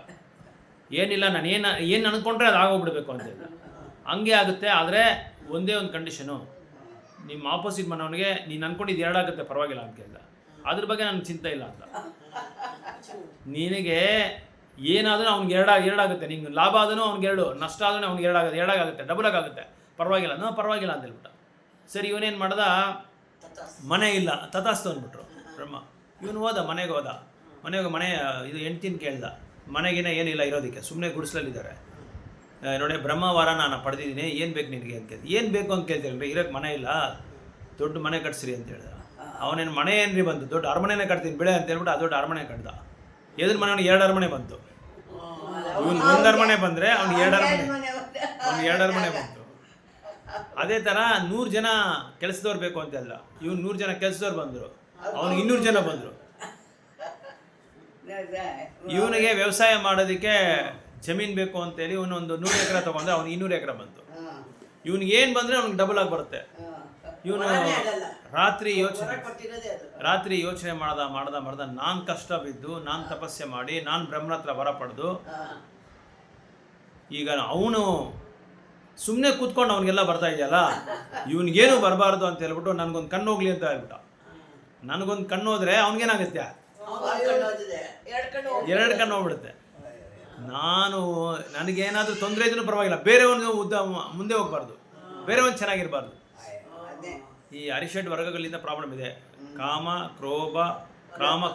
ಏನಿಲ್ಲ, ನಾನು ಏನು ಅಂದ್ಕೊಂಡ್ರೆ ಅದು ಆಗೋಗ್ಬಿಡ್ಬೇಕು ಅಂತ. ಹಂಗೆ ಆಗುತ್ತೆ, ಆದರೆ ಒಂದೇ ಒಂದು ಕಂಡೀಷನು, ನಿಮ್ಮ ಆಪೋಸಿಟ್ ಮನವನಿಗೆ ನೀನು ಅಂದ್ಕೊಂಡಿದ್ದು 2 ಆಗುತ್ತೆ ಪರವಾಗಿಲ್ಲ ಅಂತ ಕೇಳಿದ. ಅದ್ರ ಬಗ್ಗೆ ನನಗೆ ಚಿಂತೆ ಇಲ್ಲ ಅಂತ. ನಿನಗೆ ಏನಾದರೂ ಅವ್ನಿಗೆ 2 ಆಗುತ್ತೆ, ನಿಂಗೆ ಲಾಭ ಆದ್ರೂ ಅವ್ನಿಗೆ 2, ನಷ್ಟ ಆದ್ರೂ ಅವ್ನಿಗೆ 2 ಆಗುತ್ತೆ, ಡಬಲ್ ಆಗುತ್ತೆ, ಪರವಾಗಿಲ್ಲ ಪರವಾಗಿಲ್ಲ ಅಂತ ಹೇಳ್ಬಿಟ್ಟ. ಸರಿ, ಇವನೇನು ಮಾಡ್ದ, ಮನೆ ಇಲ್ಲ, ತಥಾಸ್ತು ಅಂದ್ಬಿಟ್ರು ಬ್ರಹ್ಮ. ಇವನು ಮನೆಗೆ ಹೋದ, ಮನೆ ಇದು ಹೆಂಡ್ತಿನ ಕೇಳ್ದ, ಮನೆಗಿನ ಏನಿಲ್ಲ ಇರೋದಕ್ಕೆ, ಸುಮ್ಮನೆ ಗುಡಿಸ್ಲಲ್ಲಿದ್ದಾರೆ. ನೋಡಿ, ಬ್ರಹ್ಮವಾರ ನಾನು ಪಡೆದಿದ್ದೀನಿ, ಏನು ಬೇಕು ನಿನಗೆ ಅಂತ ಕೇಳ್ದು. ಏನು ಬೇಕು ಅಂತ ಕೇಳ್ತೀರಿ, ಇರೋಕ್ಕೆ ಮನೆ ಇಲ್ಲ, ದೊಡ್ಡ ಮನೆ ಕಟ್ಸ್ರಿ ಅಂತ ಹೇಳ್ದ. ಅವನೇನು ಮನೆ ಏನ್ರಿ ಬಂತು, ದೊಡ್ಡ ಅರಮನೆನೇ ಕಟ್ತೀನಿ ಬಿಳೆ ಅಂತ ಹೇಳ್ಬಿಟ್ಟು ಆ ದೊಡ್ಡ ಅರಮನೆ ಕಟ್ದ. ಎದುರು ಮನೆ 2 ಅರಮನೆ ಬಂತು. ಇವನು 1 ಅರಮನೆ ಬಂದರೆ ಅವ್ನಿಗೆ 2 ಅರಮನೆ ಬಂತು. ಅದೇ ಥರ 100 ಜನ ಕೆಲಸದವ್ರು ಬೇಕು ಅಂತ ಅಲ್ಲ, ಇವ್ನು 100 ಜನ ಕೆಲಸದವ್ರು ಬಂದರು, ಅವ್ನಿಗೆ 200 ಜನ ಬಂದರು. ಇವನಿಗೆ ವ್ಯವಸಾಯ ಮಾಡೋದಕ್ಕೆ ಜಮೀನು ಬೇಕು ಅಂತೇಳಿ ಇವನೊಂದು 100 ಎಕರೆ ತೊಗೊಂಡ್ರೆ ಅವ್ನಿಗೆ 200 ಎಕರೆ ಬಂತು. ಇವ್ನಿಗೆ ಏನು ಬಂದರೆ ಅವ್ನಿಗೆ ಡಬಲ್ ಆಗಿ ಬರುತ್ತೆ. ಇವನು ರಾತ್ರಿ ಯೋಚನೆ ಮಾಡ್ದ, ನಾನು ಕಷ್ಟ ಬಿದ್ದು, ನಾನು ತಪಸ್ಸೆ ಮಾಡಿ, ನಾನು ಬ್ರಹ್ಮನ ಹತ್ರ ವರ ಪಡೆದು, ಈಗ ಅವನು ಸುಮ್ಮನೆ ಕೂತ್ಕೊಂಡು ಅವನಿಗೆಲ್ಲ ಬರ್ತಾ ಇದೆಯಲ್ಲ, ಇವನಿಗೇನು ಬರಬಾರ್ದು ಅಂತ ಹೇಳ್ಬಿಟ್ಟು ನನಗೊಂದು ಕಣ್ಣು ಹೋಗ್ಲಿ ಅಂತ ಹೇಳ್ಬಿಟ್ಟ. ನನಗೊಂದು ಕಣ್ಣು ಹೋದ್ರೆ ಅವ್ನಿಗೇನಾಗುತ್ತೆ, 2 ಕಣ್ಣು ಹೋಗ್ಬಿಡುತ್ತೆ. ನನಗೇನಾದರೂ ತೊಂದರೆ ಇದ್ರೂ ಪರವಾಗಿಲ್ಲ, ಬೇರೆಯವನು ಮುಂದೆ ಹೋಗ್ಬಾರ್ದು, ಬೇರೆಯವನು ಚೆನ್ನಾಗಿರ್ಬಾರ್ದು. ಈ ಅರಿಷಡ್ ವರ್ಗಗಳಿಂದ ಪ್ರಾಬ್ಲಮ್ ಇದೆ. ಕಾಮ,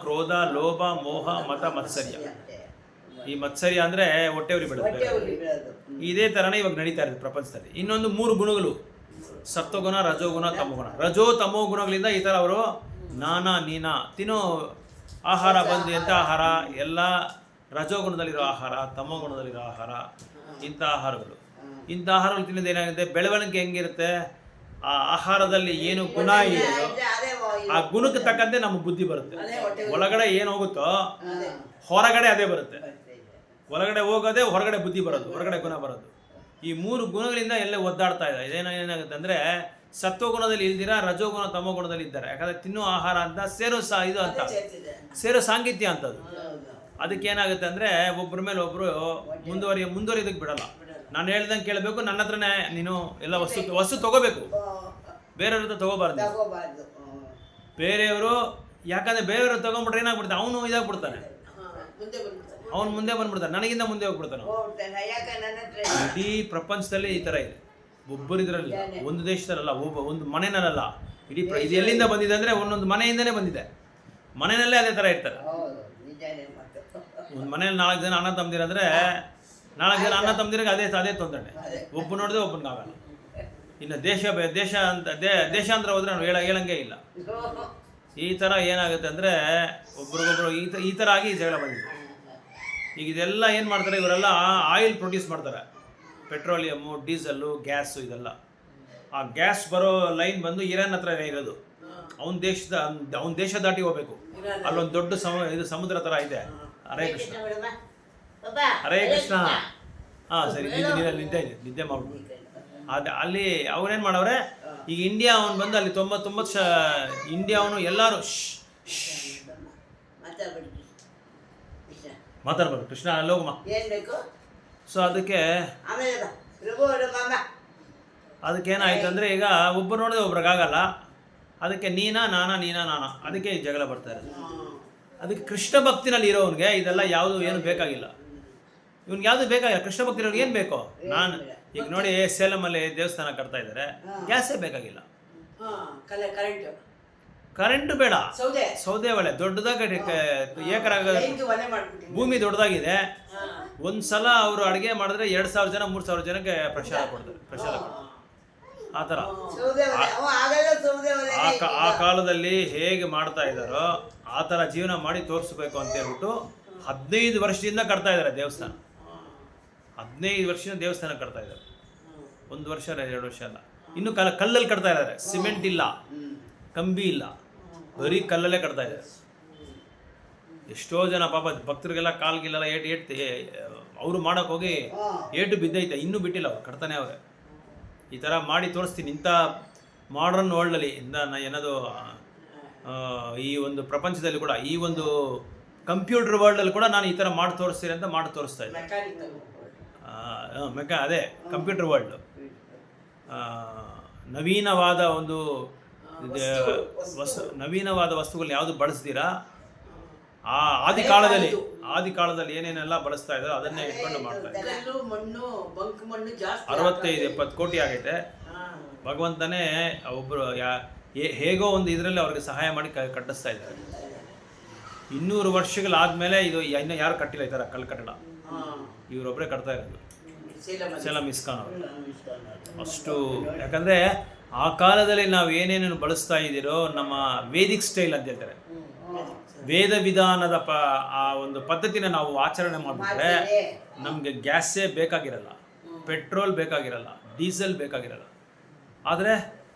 ಕ್ರೋಧ, ಲೋಭ, ಮೋಹ, ಮತ, ಮತ್ಸರ್ಯ. ಈ ಮತ್ಸರ್ಯ ಅಂದರೆ ಹೊಟ್ಟೆ ಉರಿ ಬಿಡುತ್ತೆ. ಇದೇ ಥರನೇ ಇವಾಗ ನಡೀತಾ ಇರೋದು ಪ್ರಪಂಚದಲ್ಲಿ. ಇನ್ನೊಂದು 3 ಗುಣಗಳು, ಸತ್ವಗುಣ, ರಜೋಗುಣ, ತಮೋಗುಣ. ತಮೋ ಗುಣಗಳಿಂದ ಈ ಥರ ಅವರು ನೀನಾ ತಿನ್ನೋ ಆಹಾರ ಬಂದು ಎಂಥ ಆಹಾರ, ಎಲ್ಲ ರಜೋಗುಣದಲ್ಲಿರೋ ಆಹಾರ, ತಮೋ ಗುಣದಲ್ಲಿರೋ ಆಹಾರ, ಇಂಥ ಆಹಾರಗಳು ತಿನ್ನೋದು ಏನಾಗುತ್ತೆ, ಬೆಳವಣಿಗೆ ಹೆಂಗಿರುತ್ತೆ, ಆ ಆಹಾರದಲ್ಲಿ ಏನು ಗುಣ ಇದೆಯೋ ಆ ಗುಣಕ್ಕೆ ತಕ್ಕಂತೆ ನಮ್ಮ ಬುದ್ಧಿ ಬರುತ್ತೆ. ಒಳಗಡೆ ಏನು ಹೋಗುತ್ತೋ ಹೊರಗಡೆ ಅದೇ ಬರುತ್ತೆ. ಒಳಗಡೆ ಹೋಗೋದೇ ಹೊರಗಡೆ ಬುದ್ಧಿ ಬರೋದು, ಹೊರಗಡೆ ಗುಣ ಬರೋದು. ಈ 3 ಗುಣಗಳಿಂದ ಎಲ್ಲ ಒದ್ದಾಡ್ತಾ ಇದೆ. ಏನಾಗುತ್ತೆ ಅಂದರೆ ಸತ್ವಗುಣದಲ್ಲಿ ಇಲ್ದಿರ ರಜೋಗುಣ ತಮೋಗುಣದಲ್ಲಿ ಇದ್ದಾರೆ. ಯಾಕಂದರೆ ತಿನ್ನೋ ಆಹಾರ ಅಂತ ಸೇರೋ ಇದು ಅಂತ ಸೇರೋ ಸಾಂಗಿತ್ಯ ಅಂತದ್ದು. ಅದಕ್ಕೆ ಏನಾಗುತ್ತೆ ಅಂದರೆ ಒಬ್ಬರ ಮೇಲೆ ಒಬ್ಬರು ಮುಂದುವರಿಯೋದಕ್ಕೆ ಬಿಡಲ್ಲ. ನಾನು ಹೇಳ್ದಂಗೆ ಕೇಳಬೇಕು, ನನ್ನ ಹತ್ರನೇ ನೀನು ಎಲ್ಲ ವಸ್ತು ತಗೋಬೇಕು, ಬೇರೆಯವ್ರ ಹತ್ರ ತಗೋಬಾರ್ದು. ಬೇರೆಯವರು ಯಾಕಂದರೆ ಬೇರೆಯವರು ತಗೊಂಡ್ಬಿಟ್ರೆ ಏನಾಗ್ಬಿಡ್ತಾನೆ, ಅವನು ಇದಾಗ್ಬಿಡ್ತಾನೆ, ಅವನು ಮುಂದೆ ಬಂದ್ಬಿಡ್ತಾನೆ, ನನಗಿಂತ ಮುಂದೆ ಹೋಗ್ಬಿಡ್ತಾನೆ. ಇಡೀ ಪ್ರಪಂಚದಲ್ಲಿ ಈ ಥರ ಇದೆ. ಒಬ್ಬರಿದ್ರಲ್ಲ, ಒಂದು ದೇಶದಲ್ಲ, ಒಂದು ಮನೆಯಲ್ಲ, ಇಡೀ ಇದು ಎಲ್ಲಿಂದ ಬಂದಿದೆ ಅಂದರೆ ಒಂದೊಂದು ಮನೆಯಿಂದನೇ ಬಂದಿದೆ. ಮನೆಯಲ್ಲೇ ಅದೇ ಥರ ಇರ್ತಾರೆ. ಒಂದು ಮನೇಲಿ 4 ಜನ ಅಣ್ಣ ತಮ್ಮದಿರಂದರೆ 4 ಜನ ಅಣ್ಣ ತಮ್ಮದಿರಿಗೆ ಅದೇ ತೊಂದರೆ. ಒಬ್ಬ ನೋಡಿದ್ರೆ ಒಬ್ಬನಿಗಾಗಲ್ಲ. ಇನ್ನು ದೇಶಾಂತರ ಹೋದ್ರೆ ನಾವು ಹೇಳಂಗೆ ಇಲ್ಲ. ಈ ಥರ ಏನಾಗುತ್ತೆ ಅಂದರೆ ಒಬ್ರಿಗೊಬ್ರು ಈ ಥರ ಆಗಿ ಜಗಳ ಬಂದಿದೆ. ಈಗ ಇದೆಲ್ಲ ಏನು ಮಾಡ್ತಾರೆ, ಇವರೆಲ್ಲ ಆಯಿಲ್ ಪ್ರೊಡ್ಯೂಸ್ ಮಾಡ್ತಾರೆ, ಪೆಟ್ರೋಲಿಯಮ್ಮು, ಡೀಸಲ್ಲು, ಗ್ಯಾಸು, ಇದೆಲ್ಲ. ಆ ಗ್ಯಾಸ್ ಬರೋ ಲೈನ್ ಬಂದು ಇರಾನ್ ಹತ್ರ ಇರೋದು. ಅವನ ದೇಶ ದಾಟಿ ಹೋಗ್ಬೇಕು. ಅಲ್ಲೊಂದು ದೊಡ್ಡ ಸಮುದ್ರ ಥರ ಇದೆ. ಹರೇ ಕೃಷ್ಣ, ಹರೇ ಕೃಷ್ಣ. ಹಾಂ ಸರಿ, ನಿದ್ದೆ ಮಾಡ್ಬಿಟ್ಟು ಅಲ್ಲಿ ಅವ್ರೇನು ಮಾಡವ್ರೆ, ಈಗ ಇಂಡಿಯಾ ಅವನು ಬಂದು ಅಲ್ಲಿ 99 ಇಂಡಿಯಾ ಅವನು ಎಲ್ಲರೂ ಮಾತಾಡ್ಬೇಕು, ಕೃಷ್ಣ ಅಲ್ಲೋಗಮ್ಮ. ಸೊ ಅದಕ್ಕೇನಾಯ್ತು ಅಂದರೆ ಈಗ ಒಬ್ಬರು ನೋಡಿದ್ರೆ ಒಬ್ರಿಗಾಗಲ್ಲ. ಅದಕ್ಕೆ ನೀನಾ ನಾನಾ ಅದಕ್ಕೆ ಈ ಜಗಳ ಬರ್ತಾ ಇರೋದು. ಅದಕ್ಕೆ ಕೃಷ್ಣ ಭಕ್ತಿನಲ್ಲಿ ಇರೋವನಿಗೆ ಇದೆಲ್ಲ ಏನು ಬೇಕಾಗಿಲ್ಲ. ಇವ್ನಿಗೆ ಯಾವುದು ಬೇಕಾಗಿಲ್ಲ. ಕೃಷ್ಣ ಭಕ್ತಿರೋರ್ಗೆ ಏನು ಬೇಕೋ, ನಾನು ಈಗ ನೋಡಿ ಸೇಲಮಲ್ಲಿ ದೇವಸ್ಥಾನ ಕಟ್ತಾ ಇದ್ದಾರೆ, ಗ್ಯಾಸೇ ಬೇಕಾಗಿಲ್ಲ, ಕರೆಂಟು ಬೇಡ, ಸೌದೆ ಒಲೆ ದೊಡ್ಡದಾಗಿ ಏಕರ ಭೂಮಿ ದೊಡ್ಡದಾಗಿದೆ. ಒಂದ್ಸಲ ಅವರು ಅಡುಗೆ ಮಾಡಿದ್ರೆ 2,000 ಜನ 3,000 ಜನಕ್ಕೆ ಪ್ರಸಾದ ಕೊಡ್ತಾರೆ. ಆ ಥರ ಆ ಕಾಲದಲ್ಲಿ ಹೇಗೆ ಮಾಡ್ತಾ ಇದ್ದಾರೋ ಆ ಥರ ಜೀವನ ಮಾಡಿ ತೋರಿಸ್ಬೇಕು ಅಂತ ಹೇಳ್ಬಿಟ್ಟು 15 ವರ್ಷದಿಂದ ಕಟ್ತಾ ಇದ್ದಾರೆ ದೇವಸ್ಥಾನ. 15 ವರ್ಷದಿಂದ ದೇವಸ್ಥಾನ ಕಟ್ತಾ ಇದ್ದಾರೆ. 1 ವರ್ಷ 2 ವರ್ಷ ಅಲ್ಲ. ಇನ್ನು ಕಲ್ಲಲ್ಲಿ ಕಟ್ತಾ ಇದ್ದಾರೆ. ಸಿಮೆಂಟ್ ಇಲ್ಲ, ಕಂಬಿ ಇಲ್ಲ, ಬರೀ ಕಲ್ಲಲ್ಲೇ ಕಟ್ತಾ ಇದ್ದಾರೆ. ಎಷ್ಟೋ ಜನ ಪಾಪ ಭಕ್ತರಿಗೆಲ್ಲ ಕಾಲ್ಗಿಲ್ಲ ಏಟು ಅವರು ಮಾಡೋಕೆ ಹೋಗಿ ಏಟು ಬಿದ್ದೈತೆ, ಇನ್ನೂ ಬಿಟ್ಟಿಲ್ಲ, ಅವ್ರು ಕಟ್ತಾನೆ ಅವ್ರೆ. ಈ ಥರ ಮಾಡಿ ತೋರಿಸ್ತೀನಿ. ಇಂಥ ಮಾಡರ್ನ್ ವರ್ಲ್ಡಲ್ಲಿ ಏನದು ಈ ಒಂದು ಪ್ರಪಂಚದಲ್ಲಿ ಕೂಡ, ಈ ಒಂದು ಕಂಪ್ಯೂಟರ್ ವರ್ಲ್ಡಲ್ಲಿ ಕೂಡ ನಾನು ಈ ಥರ ಮಾಡಿ ತೋರಿಸ್ತೀನಿ ಅಂತ ಮಾಡಿ ತೋರಿಸ್ತಾ ಇದ್ದೆ. ಅದೇ ಕಂಪ್ಯೂಟರ್ ವರ್ಲ್ಡ್ ನವೀನವಾದ ಒಂದು ನವೀನವಾದ ವಸ್ತುಗಳನ್ನ ಯಾವುದು ಬಳಸ್ತೀರಾ, ಆ ಆದಿ ಕಾಲದಲ್ಲಿ ಏನೇನೆಲ್ಲ ಬಳಸ್ತಾ ಇದ್ದಾರೋ ಅದನ್ನೇ ಇಟ್ಕೊಂಡು ಮಾಡ್ತಾ ಇದ್ದಾರೆ. 65-70 ಕೋಟಿ ಆಗೈತೆ. ಭಗವಂತನೇ ಒಬ್ಬರು ಹೇಗೋ ಒಂದು ಇದರಲ್ಲಿ ಅವ್ರಿಗೆ ಸಹಾಯ ಮಾಡಿ ಕಟ್ಟಿಸ್ತಾ ಇದ್ದಾರೆ. 200 ವರ್ಷಗಳಾದ್ಮೇಲೆ ಇದು ಇನ್ನು ಯಾರು ಕಟ್ಟಿಲ್ಲ ಈ ಥರ ಕಲ್ಲು ಕಟ್ಟಡ. ಇವರೊಬ್ಬರೇ ಕಟ್ತಾ ಇರೋದು, ಸೇಲಂ ಇಸ್ಕಾನ್ ಅವರು. ಅಷ್ಟು ಯಾಕಂದರೆ ಆ ಕಾಲದಲ್ಲಿ ನಾವು ಏನೇನು ಬಳಸ್ತಾ ಇದ್ದೀರೋ ನಮ್ಮ ವೇದಿಕ್ ಸ್ಟೈಲ್ ಅಂತ ಹೇಳ್ತಾರೆ, ವೇದ ವಿಧಾನದ ಆ ಒಂದು ಪದ್ಧತಿನ ನಾವು ಆಚರಣೆ ಮಾಡಿಬಿಟ್ರೆ ನಮಗೆ ಗ್ಯಾಸೇ ಬೇಕಾಗಿರಲ್ಲ, ಪೆಟ್ರೋಲ್ ಬೇಕಾಗಿರಲ್ಲ, ಡೀಸೆಲ್ ಬೇಕಾಗಿರಲ್ಲ. ಆದರೆ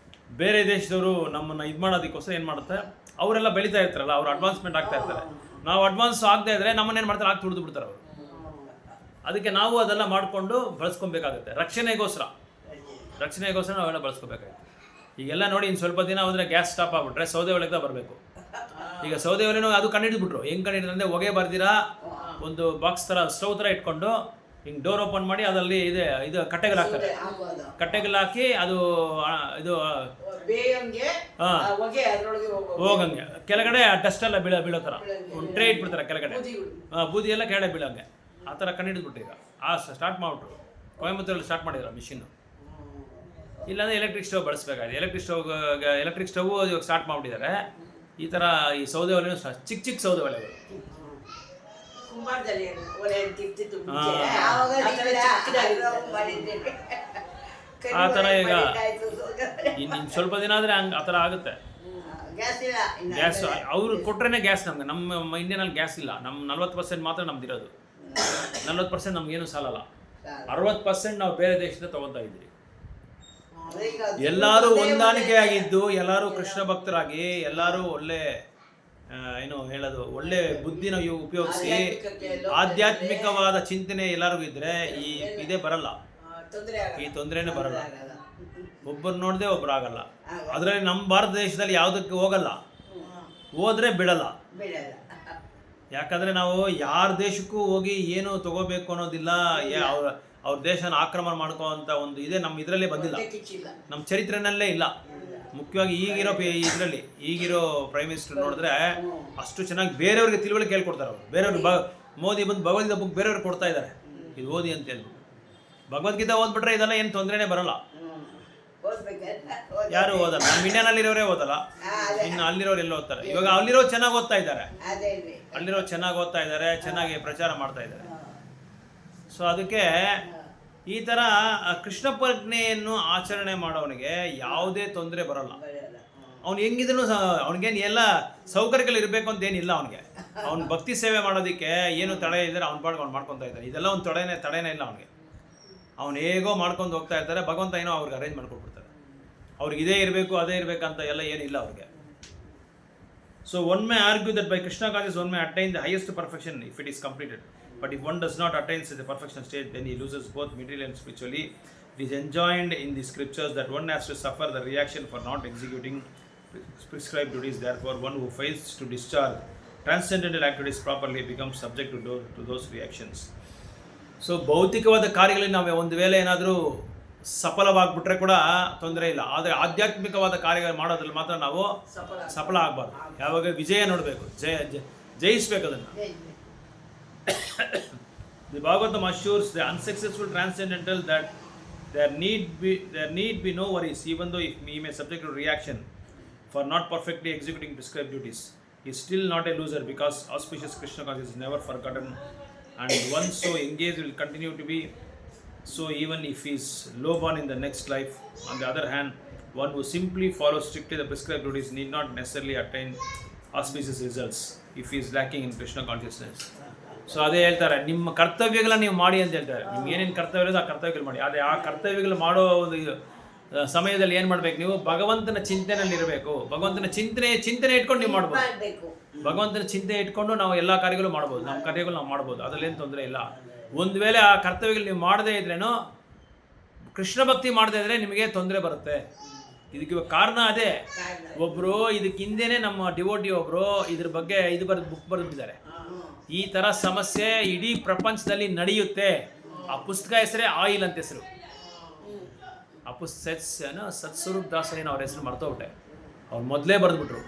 ಬೇರೆ ದೇಶದವರು ನಮ್ಮನ್ನು ಇದು ಮಾಡೋದಕ್ಕೋಸ್ಕರ ಏನು ಮಾಡುತ್ತೆ, ಅವರೆಲ್ಲ ಬೆಳೀತಾ ಇರ್ತಾರಲ್ಲ, ಅವ್ರು ಅಡ್ವಾನ್ಸ್ಮೆಂಟ್ ಆಗ್ತಾ ಇರ್ತಾರೆ. ನಾವು ಅಡ್ವಾನ್ಸ್ ಆಗದೆ ಇದ್ದರೆ ನಮ್ಮನ್ನೇನು ಮಾಡ್ತಾರೆ, ಆಗಿ ತುಳಿದು ಬಿಡ್ತಾರೆ ಅವರು. ಅದಕ್ಕೆ ನಾವು ಅದೆಲ್ಲ ಮಾಡಿಕೊಂಡು ಬಳಸ್ಕೊಬೇಕಾಗುತ್ತೆ. ರಕ್ಷಣೆಗೋಸ್ಕರ ನಾವೆಲ್ಲ ಬಳಸ್ಕೋಬೇಕಾಗುತ್ತೆ. ಈಗೆಲ್ಲ ನೋಡಿ, ಇನ್ನು ಸ್ವಲ್ಪ ದಿನ ಹೋದರೆ ಗ್ಯಾಸ್ ಸ್ಟಾಪ್ ಆಗಿಬಿಟ್ರೆ ಸೌದೆ ಒಲೆಗೆ ಬರಬೇಕು. ಈಗ ಸೌದೆ ಒಲೆನೂ ಅದು ಕಂಡುಹಿಡಿದ್ಬಿಟ್ರು. ಹೆಂಗೆ ಕಂಡುಹಿಡಿದ್ರೆ ಹೊಗೆ ಬರ್ದಿರಾ ಒಂದು ಬಾಕ್ಸ್ ಥರ ಸ್ಟವ್ ಥರ ಇಟ್ಕೊಂಡು ಹಿಂಗೆ ಡೋರ್ ಓಪನ್ ಮಾಡಿ ಅದರಲ್ಲಿ ಇದು ಕಟ್ಟೆಗಳು ಹಾಕ್ತಾರೆ. ಕಟ್ಟೆಗಳು ಹಾಕಿ ಅದು ಇದು ಹೋಗಂಗೆ ಕೆಳಗಡೆ ಡಸ್ಟೆಲ್ಲ ಬೀಳೋ ಥರ ಒಂದು ಟ್ರೇ ಇಟ್ಬಿಡ್ತಾರೆ ಕೆಳಗಡೆ, ಬೂದಿ ಎಲ್ಲ ಕೆಳಗಡೆ ಬೀಳಂಗೆ. ಆ ಥರ ಕಂಡುಹಿಡಿದ್ಬಿಟ್ಟು ಈಗ ಸ್ಟಾರ್ಟ್ ಮಾಡಿಬಿಟ್ರು. ಕೊಯಮತ್ತೂರಲ್ಲಿ ಸ್ಟಾರ್ಟ್ ಮಾಡಿದ್ರು ಮಿಷಿನ್ನು. ಇಲ್ಲಾಂದರೆ ಎಲೆಕ್ಟ್ರಿಕ್ ಸ್ಟವ್ ಬಳಸಬೇಕಾಗಿದೆ. ಎಲೆಕ್ಟ್ರಿಕ್ ಸ್ಟವ್ ಇವಾಗ ಸ್ಟಾರ್ಟ್ ಮಾಡಿಬಿಟ್ಟಿದ್ದಾರೆ. ಈ ಥರ ಈ ಸೌದೆ ಒಲೆನೂ ಚಿಕ್ಕ ಸೌದೆ ಒಲೆಗಳು ಆ ಥರ ಈಗ ಇನ್ನು ಸ್ವಲ್ಪ ದಿನ ಆದರೆ ಆ ಥರ ಆಗುತ್ತೆ. ಗ್ಯಾಸ್ ಅವ್ರು ಕೊಟ್ರೇ ಗ್ಯಾಸ್ ನಮ್ಗೆ. ನಮ್ಮ ಇಂಡಿಯಾನಲ್ಲಿ ಗ್ಯಾಸ್ ಇಲ್ಲ. ನಮ್ಮ 40% ಮಾತ್ರ ನಮ್ದಿರೋದು. 40% ನಮ್ಗೇನು ಸಾಲಲ್ಲ. 60% ನಾವು ಬೇರೆ ದೇಶದಿಂದ ತೊಗೊತಾ ಇದ್ದೀವಿ. ಎಲ್ಲರೂ ಹೊಂದಾಣಿಕೆ ಆಗಿದ್ದು, ಎಲ್ಲರೂ ಕೃಷ್ಣ ಭಕ್ತರಾಗಿ, ಎಲ್ಲರೂ ಒಳ್ಳೆ ಒಳ್ಳೆ ಬುದ್ಧಿನ ಉಪಯೋಗಿಸಿ ಆಧ್ಯಾತ್ಮಿಕವಾದ ಚಿಂತನೆ ಎಲ್ಲರಿಗೂ ಇದ್ರೆ ಇದೇ ಬರಲ್ಲ. ತೊಂದರೆ ಆಗಲ್ಲ. ಈ ತೊಂದರೆನೇ ಬರಲ್ಲ. ಆಗಲ್ಲ. ಒಬ್ಬರು ನೋಡದೆ ಒಬ್ರು ಆಗಲ್ಲ. ಆಗಲ್ಲ. ಅದರಲ್ಲಿ ನಮ್ಮ ಭಾರತ ದೇಶದಲ್ಲಿ ಯಾವುದಕ್ಕೆ ಹೋಗಲ್ಲ, ಹೋದ್ರೆ ಬಿಡಲ್ಲ. ಬಿಡಲ್ಲ. ಯಾಕಂದರೆ ನಾವು ಯಾರ ದೇಶಕ್ಕೂ ಹೋಗಿ ಏನು ತಗೋಬೇಕು ಅನ್ನೋದಿಲ್ಲ, ಅವ್ರ ದೇಶನ ಆಕ್ರಮಣ ಮಾಡ್ಕೋವಂಥ ಒಂದು ಇದೇ ನಮ್ಮ ಇದರಲ್ಲೇ ಬಂದಿಲ್ಲ, ಹೊಟ್ಟೆ ಕಿಚ್ಚಿಲ್ಲ. ನಮ್ಮ ಚರಿತ್ರೆನಲ್ಲೇ ಇಲ್ಲ. ಮುಖ್ಯವಾಗಿ ಈಗಿರೋ ಈಗಿರೋ ಪ್ರೈಮ್ ಮಿನಿಸ್ಟರ್ ನೋಡಿದ್ರೆ ಅಷ್ಟು ಚೆನ್ನಾಗಿ ಬೇರೆಯವ್ರಿಗೆ ತಿಳುವಳಿಕೆ ಹೇಳ್ಕೊಡ್ತಾರೆ ಅವರು. ಬೇರೆಯವ್ರಿಗೆ ಮೋದಿ ಬಂದು ಭಗವದ್ಗೀತಾ ಬುಕ್ ಬೇರೆಯವ್ರಿಗೆ ಕೊಡ್ತಾ ಇದ್ದಾರೆ, ಇದು ಓದಿ ಅಂತ ಹೇಳ್ಬಿಟ್ಟು. ಭಗವದ್ಗೀತಾ ಓದ್ಬಿಟ್ರೆ ಇದೆಲ್ಲ ಏನು ತೊಂದರೆನೇ ಬರಲ್ಲ. ಯಾರು ಓದಲ್ಲ, ನಮ್ಮ ಇಂಡಿಯಾನಲ್ಲಿರೋರೇ ಓದಲ್ಲ, ಇನ್ನು ಅಲ್ಲಿರೋರು ಎಲ್ಲ ಓದ್ತಾರೆ. ಇವಾಗ ಅಲ್ಲಿರೋ ಚೆನ್ನಾಗಿ ಓದ್ತಾ ಇದ್ದಾರೆ, ಅಲ್ಲಿರೋ ಚೆನ್ನಾಗಿ ಓದ್ತಾ ಇದ್ದಾರೆ, ಚೆನ್ನಾಗಿ ಪ್ರಚಾರ ಮಾಡ್ತಾ ಇದ್ದಾರೆ. ಸೊ ಅದಕ್ಕೆ ಈ ಥರ ಕೃಷ್ಣ ಪ್ರಜ್ಞೆಯನ್ನು ಆಚರಣೆ ಮಾಡೋವನಿಗೆ ಯಾವುದೇ ತೊಂದರೆ ಬರಲ್ಲ. ಅವ್ನು ಹೆಂಗಿದ್ರು ಅವ್ನಿಗೇನು ಎಲ್ಲ ಸೌಕರ್ಯಗಳು ಇರಬೇಕು ಅಂತ ಏನಿಲ್ಲ. ಅವ್ನಿಗೆ ಅವ್ನು ಭಕ್ತಿ ಸೇವೆ ಮಾಡೋದಕ್ಕೆ ಏನು ತಡೆ ಇದ್ದಾರೆ, ಅವ್ನ ಪಾಡ್ಗೆ ಅವ್ನು ಮಾಡ್ಕೊತಾ ಇದ್ದಾನೆ. ಇದೆಲ್ಲ ಒಂದು ತಡೆನೇ ಇಲ್ಲ ಅವನಿಗೆ. ಅವ್ನು ಹೇಗೋ ಮಾಡ್ಕೊಂಡು ಹೋಗ್ತಾ ಇರ್ತಾರೆ. ಭಗವಂತ ಏನೋ ಅವ್ರಿಗೆ ಅರೇಂಜ್ ಮಾಡ್ಕೊಟ್ಬಿಡ್ತಾರೆ. ಅವ್ರಿಗೆ ಇದೇ ಇರಬೇಕು ಅದೇ ಇರಬೇಕಂತ ಎಲ್ಲ ಏನಿಲ್ಲ ಅವ್ರಿಗೆ. So one May argue that by Krishna conscious one May attain the highest perfection if it is completed. But if one does not attain such a perfection state, then he loses both materially and spiritually. It is enjoined in the scriptures that one has to suffer the reaction for not executing prescribed duties. Therefore, one who fails to discharge transcendental activities properly becomes subject to those reactions. So, ಭೌತಿಕವಾದ ಕಾರ್ಯಗಳಲ್ಲಿ ನಾವು ಒಂದು ವೇಳೆ ಏನಾದರೂ ಸಫಲವಾಗ್ಬಿಟ್ರೆ ಕೂಡ ತೊಂದರೆ ಇಲ್ಲ. ಆದರೆ ಆಧ್ಯಾತ್ಮಿಕವಾದ ಕಾರ್ಯಗಳು ಮಾಡೋದ್ರಲ್ಲಿ ಮಾತ್ರ ನಾವು ಸಫಲ ಆಗಬಾರ್ದು. ಯಾವಾಗ ವಿಜಯ ನೋಡಬೇಕು, ಜಯಿಸ್ಬೇಕು ಅದನ್ನು. The Bhagavatam assures the unsuccessful transcendental that there need be no worries, even though if he may subject to reaction for not perfectly executing prescribed duties. He is still not a loser, because auspicious Krishna consciousness is never forgotten, and one so engaged will continue to be so even if he is low born in the next life. On the other hand, one who simply follows strictly the prescribed duties need not necessarily attain auspicious results if he is lacking in Krishna consciousness. So ಅದೇ ಹೇಳ್ತಾರೆ, ನಿಮ್ಮ ಕರ್ತವ್ಯಗಳನ್ನ ನೀವು ಮಾಡಿ ಅಂತ ಹೇಳ್ತಾರೆ. ನಿಮ್ಗೆ ಏನೇನು ಕರ್ತವ್ಯ ಇರೋದು ಆ ಕರ್ತವ್ಯಗಳು ಮಾಡಿ. ಅದೇ ಆ ಕರ್ತವ್ಯಗಳು ಮಾಡೋ ಒಂದು ಸಮಯದಲ್ಲಿ ಏನು ಮಾಡ್ಬೇಕು, ನೀವು ಭಗವಂತನ ಚಿಂತನೆಯಲ್ಲಿ ಇರಬೇಕು. ಭಗವಂತನ ಚಿಂತನೆ ಇಟ್ಕೊಂಡು ನೀವು ಮಾಡ್ಬೋದು. ಭಗವಂತನ ಚಿಂತನೆ ಇಟ್ಕೊಂಡು ನಾವು ಎಲ್ಲ ಕಾರ್ಯಗಳು ಮಾಡ್ಬೋದು, ನಮ್ಮ ಕಾರ್ಯಗಳು ನಾವು ಮಾಡ್ಬೋದು, ಅದರಲ್ಲೇನು ತೊಂದರೆ ಇಲ್ಲ. ಒಂದು ವೇಳೆ ಆ ಕರ್ತವ್ಯಗಳು ನೀವು ಮಾಡದೇ ಇದ್ರೇನೋ, ಕೃಷ್ಣ ಭಕ್ತಿ ಮಾಡದೇ ಇದ್ರೆ ನಿಮಗೆ ತೊಂದರೆ ಬರುತ್ತೆ. ಇದಕ್ಕೆ ಕಾರಣ ಅದೇ. ಒಬ್ಬರು ಇದಕ್ಕೆ ಹಿಂದೆನೇ ನಮ್ಮ ಡಿವೋಟಿ ಒಬ್ಬರು ಇದ್ರ ಬಗ್ಗೆ ಬುಕ್ ಬರೆದಿದ್ದಾರೆ. ಈ ಥರ ಸಮಸ್ಯೆ ಇಡೀ ಪ್ರಪಂಚದಲ್ಲಿ ನಡೆಯುತ್ತೆ. ಆ ಪುಸ್ತಕ ಹೆಸರೇ ಆಯಿಲ್ ಅಂತ ಹೆಸರು. ಸತ್ಸ್ವರೂಪ್ ದಾಸ್ ಏನೋ ಅವ್ರ ಹೆಸರು ಮರ್ತೋಗ್ಬಿಟ್ಟೆ. ಅವ್ರು ಮೊದಲೇ ಬರೆದ್ಬಿಟ್ರು,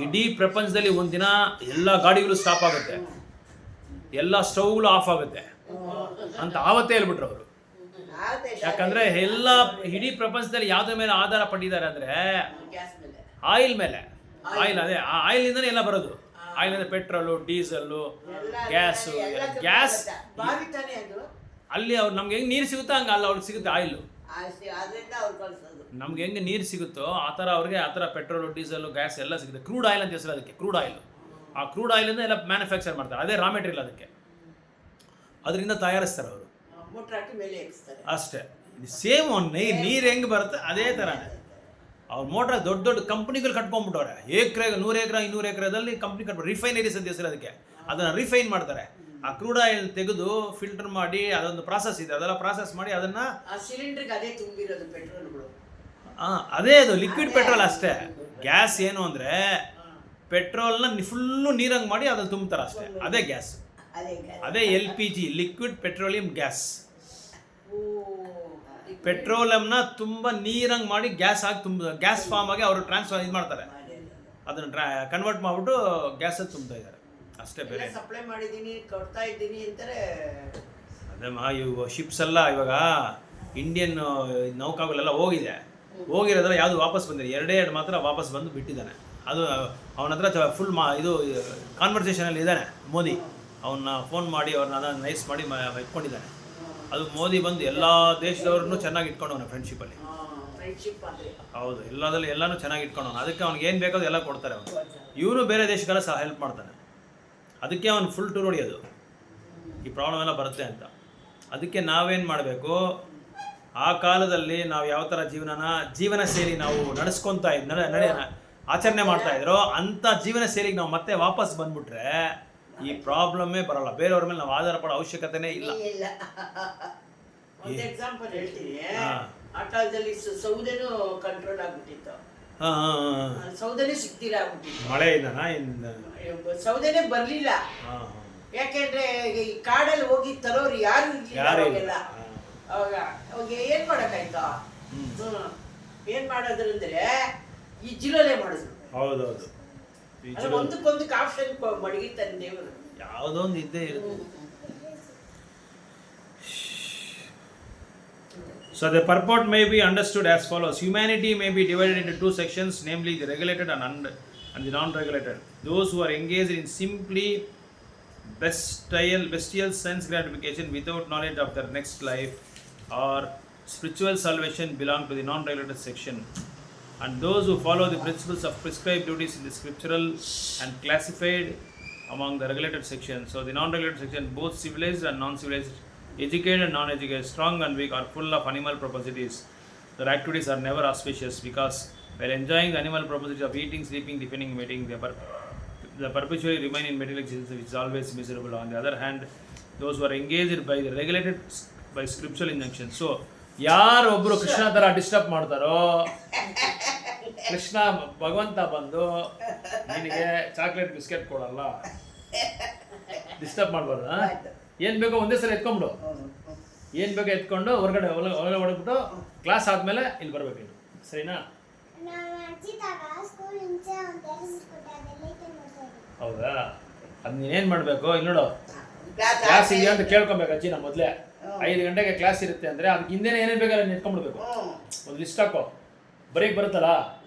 ಇಡೀ ಪ್ರಪಂಚದಲ್ಲಿ ಒಂದಿನ ಎಲ್ಲ ಗಾಡಿಗಳು ಸ್ಟಾಪ್ ಆಗುತ್ತೆ, ಎಲ್ಲ ಸ್ಟವ್ಗಳು ಆಫ್ ಆಗುತ್ತೆ ಅಂತ ಆವತ್ತೇ ಹೇಳ್ಬಿಟ್ರು ಅವರು. ಯಾಕಂದ್ರೆ ಎಲ್ಲ ಇಡೀ ಪ್ರಪಂಚದಲ್ಲಿ ಯಾವುದ್ರ ಮೇಲೆ ಆಧಾರ ಪಟ್ಟಿದ್ದಾರೆ ಅಂದ್ರೆ ಆಯಿಲ್ ಮೇಲೆ. ಅದೇ ಆ ಆಯಿಲ್ನಿಂದನೇ ಎಲ್ಲ ಬರೋದು. ಆಯಿಲ್ ಅಂದ್ರೆ ಪೆಟ್ರೋಲು, ಡೀಸೆಲ್ಲು, ಗ್ಯಾಸು. ಗ್ಯಾಸ್ ಅಲ್ಲಿ ಅವ್ರು ನಮ್ಗೆ ಹೆಂಗೆ ನೀರು ಸಿಗುತ್ತೋ ಹಂಗೆ ಅಲ್ಲ ಅವ್ರಿಗೆ ಸಿಗುತ್ತೆ ಆಯಿಲು. ನಮ್ಗೆ ಹೆಂಗೆ ನೀರು ಸಿಗುತ್ತೋ ಆ ಥರ ಅವ್ರಿಗೆ ಆ ಥರ ಪೆಟ್ರೋಲು, ಡೀಸೆಲ್ಲು, ಗ್ಯಾಸ್ ಎಲ್ಲ ಸಿಗುತ್ತೆ. ಕ್ರೂಡ್ ಆಯಿಲ್ ಅಂತ ಹೆಸರು ಅದಕ್ಕೆ, ಕ್ರೂಡ್ ಆಯಿಲ್. ಆ ಕ್ರೂಡ್ ಆಯಿಲಿಂದ ಎಲ್ಲ ಮ್ಯಾನುಫ್ಯಾಕ್ಚರ್ ಮಾಡ್ತಾರೆ. ಅದೇ ರಾ ಮೆಟೀರಿಯಲ್ ಅದಕ್ಕೆ, ಅದರಿಂದ ತಯಾರಿಸ್ತಾರೆ ಅವರು ಅಷ್ಟೇ. ಸೇಮ್ ನೀರು ಹೆಂಗೆ ಬರುತ್ತೆ ಅದೇ ಥರನೇ ಅವ್ರು ಮೋಟ್ರ್ ದೊಡ್ಡ ಕಂಪ್ನಿಗಳು ಕಟ್ಕೊಂಡ್ಬಿಟ್ಟವ್ರೆ. ಎಕರೆ 100 ಎಕರೆ 200 ಎಕರೆದಲ್ಲಿ ಕಂಪ್ನಿ ಕಟ್ಬಿಟ್ಟು ರಿಫೈನರೀಸ್ ಅಂತ ಹೆಸರು ಅದಕ್ಕೆ. ಅದನ್ನು ರಿಫೈನ್ ಮಾಡ್ತಾರೆ. ಆ ಕ್ರೂಡ್ ಆಯಿಲ್ ತೆಗೆದು ಫಿಲ್ಟರ್ ಮಾಡಿ ಅದೊಂದು ಪ್ರಾಸೆಸ್ ಇದೆ, ಅದೆಲ್ಲ ಪ್ರಾಸೆಸ್ ಮಾಡಿ ಅದನ್ನು ಅದೇ ಅದು ಲಿಕ್ವಿಡ್ ಪೆಟ್ರೋಲ್ ಅಷ್ಟೇ. ಗ್ಯಾಸ್ ಏನು ಅಂದರೆ ಪೆಟ್ರೋಲ್ನ ಫುಲ್ಲು ನೀರಂಗೆ ಮಾಡಿ ಅದ್ರಲ್ಲಿ ತುಂಬ್ತಾರೆ ಅಷ್ಟೇ, ಅದೇ ಗ್ಯಾಸ್. ಅದೇ LPG, ಲಿಕ್ವಿಡ್ ಪೆಟ್ರೋಲಿಯಂ ಗ್ಯಾಸ್. ಪೆಟ್ರೋಲಿಯಂನ ತುಂಬ ನೀರಂಗೆ ಮಾಡಿ ಗ್ಯಾಸ್ ಆಗಿ ಗ್ಯಾಸ್ ಫಾರ್ಮ್ ಆಗಿ ಅವರು ಟ್ರಾನ್ಸ್ಫರ್ ಇದು ಮಾಡ್ತಾರೆ, ಅದನ್ನು ಕನ್ವರ್ಟ್ ಮಾಡಿಬಿಟ್ಟು ಗ್ಯಾಸಲ್ಲಿ ತುಂಬ್ತಾ ಇದ್ದಾರೆ ಅಷ್ಟೇ. ಬೇರೆ ಸಪ್ಲೈ ಮಾಡಿದ್ದೀನಿ, ಕೊಡ್ತಾ ಇದ್ದೀನಿ ಅಂತಾರೆ. ಅದೇ ಇವಾಗ ಶಿಪ್ಸ್ ಎಲ್ಲ ಇವಾಗ ಇಂಡಿಯನ್ ನೌಕಾಗಳೆಲ್ಲ ಹೋಗಿರೋದ್ರೆ ಯಾವುದು ವಾಪಸ್ ಬಂದಿದೆ, 2 ಮಾತ್ರ ವಾಪಸ್ ಬಂದು ಬಿಟ್ಟಿದ್ದಾನೆ. ಅದು ಅವನ ಹತ್ರ ಫುಲ್ ಇದು ಕಾನ್ವರ್ಸೇಷನಲ್ಲಿ ಇದ್ದಾನೆ ಮೋದಿ. ಅವನ್ನ ಫೋನ್ ಮಾಡಿ ಅವ್ರನ್ನ ಅದನ್ನು ನೈಸ್ ಮಾಡಿ ಇಟ್ಕೊಂಡಿದ್ದಾನೆ. ಅದು ಮೋದಿ ಬಂದು ಎಲ್ಲ ದೇಶದವ್ರನ್ನೂ ಚೆನ್ನಾಗಿ ಇಟ್ಕೊಂಡವನು ಫ್ರೆಂಡ್ಶಿಪ್ಪಲ್ಲಿ. ಹೌದು, ಎಲ್ಲನೂ ಚೆನ್ನಾಗಿ ಇಟ್ಕೊಂಡವನು. ಅದಕ್ಕೆ ಅವ್ನಿಗೆ ಏನು ಬೇಕೋ ಎಲ್ಲ ಕೊಡ್ತಾರೆ ಅವನು. ಇವನು ಬೇರೆ ದೇಶಕ್ಕೆಲ್ಲ ಸಹ ಹೆಲ್ಪ್ ಮಾಡ್ತಾನೆ. ಅದಕ್ಕೆ ಅವನು ಫುಲ್ ಟೂರ್ ಹೊಡಿಯೋದು, ಈ ಪ್ರಾಬ್ಲಮ್ ಎಲ್ಲ ಬರುತ್ತೆ ಅಂತ. ಅದಕ್ಕೆ ನಾವೇನು ಮಾಡಬೇಕು, ಆ ಕಾಲದಲ್ಲಿ ನಾವು ಯಾವ ಥರ ಜೀವನ ಶೈಲಿ ನಾವು ನಡೆಸ್ಕೊತಾ ಆಚರಣೆ ಮಾಡ್ತಾ ಇದ್ರೋ ಅಂಥ ಜೀವನ ಶೈಲಿಗೆ ನಾವು ಮತ್ತೆ ವಾಪಸ್ ಬಂದ್ಬಿಟ್ರೆ ಈ ಪ್ರಾಬ್ಲಮ್ಮೇ ಬರಲ್ಲ. ಬೇರೆಯವ್ರ ಮೇಲೆ ನಾವು ಆಧಾರ ಪಡೋ ಅವಶ್ಯಕತೆನೇ ಇಲ್ಲ. ಒಂದು ಎಕ್ಸಾಂಪಲ್ ಹೇಳ್ತೀನಿ. ಹಾ. ಆ ಕಾಲದಲ್ಲಿ ಸೌದೆನೂ ಕಂಟ್ರೋಲ್ ಆಗ್ಬಿಟ್ಟಿತ್ತು, ಸೌದೆನೇ ಸಿಗ್ತಿಲ್ಲ ಆಗ್ಬಿಟ್ಟಿತ್ತು. ಮಳೆಯಿಂದನಾ ಸೌದೆನೇ ಬರ್ಲಿಲ್ಲ. ಯಾಕೆಂದ್ರೆ ಈ ಕಾಡಲ್ಲಿ ಹೋಗಿ ತರೋರು ಯಾರು ಇರ್ಲಿಲ್ಲ ಅವಾಗೆಲ್ಲ. ಅವಾಗ ಏನ್ ಮಾಡಕ್ಕಾಯ್ತು? ಏನ್ ಮಾಡೋದ್ರಂದ್ರೆ ಈ ಜಿರಲೆ ಮಾಡಿದ್ರು. ಹೌದೌದು, ಒಂದಕ್ಕೊಂದಕ್ಕೆ ಆಪ್ಷನ್ ಮಡಗಿತಾನೆ ದೇವರು. ಯಾವುದೋ ಒಂದು ಇದ್ದೇ ಇರುತ್ತೆ. So the purport may be understood as follows: humanity may be divided into two sections, namely the regulated and the non-regulated. Those who are engaged in simply bestial sense gratification without knowledge of their next life or spiritual salvation belong to the non-regulated section, and those who follow the principles of prescribed duties in the scriptural and classified among the regulated section. So the non-regulated section, both civilized and non-civilized, educated and non-educated, strong and weak, are full of animal propensities. Their activities are never auspicious, because while enjoying the animal propensities of eating, sleeping, defending, mating, they perpetually remain in material existence, which is always miserable. On the other hand, those who are engaged by the regulated by scriptural injunctions. So ಯಾರು ಒಬ್ರು ಕೃಷ್ಣ ತರ disturb ಮಾಡ್ತಾರೋ, ಕೃಷ್ಣ ಭಗವಂತ ಬಂದು ನಿನಗೆ chocolate biscuit ಕೊಡಲ್ಲ, disturb ಮಾಡ್ಬಾರ್ದು. ಏನ್ ಬೇಕೋ ಒಂದೇ ಸಲ ಎತ್ಕೊಂಡ್ಬಿಡು, ಏನ್ ಬೇಕೋ ಎತ್ಕೊಂಡು ಹೊರಗಡೆ ಹೊರಬಿಟ್ಟು ಕ್ಲಾಸ್ ಆದ್ಮೇಲೆ ಇಲ್ಲಿ ಬರ್ಬೇಕು, ಸರಿನಾ? ಹೌದಾ? ಅದ್ ನೀನೇನ್ ಮಾಡ್ಬೇಕು, ಇಲ್ಲಿ ನೋಡು, ಕ್ಲಾಸ್ ಇದೆಯಾ ಅಂತ ಕೇಳ್ಕೊಬೇಕು ಅಜ್ಜಿ. ನಾ ಮೊದಲೇ 5 ಗಂಟೆಗೆ ಕ್ಲಾಸ್ ಇರುತ್ತೆ ಅಂದ್ರೆ ಅದಕ್ಕೆ ಹಿಂದೆನೇ ಏನೇನು ಬೇಕಾದ್ರೆ ನಿಂತ್ಕೊಂಡ್ಬಿಡ್ಬೇಕು. ಒಂದು ಲಿಸ್ಟ್ ಹಾಕೋ, ಬರೀಕ್ ಬರುತ್ತಲ್ಲ,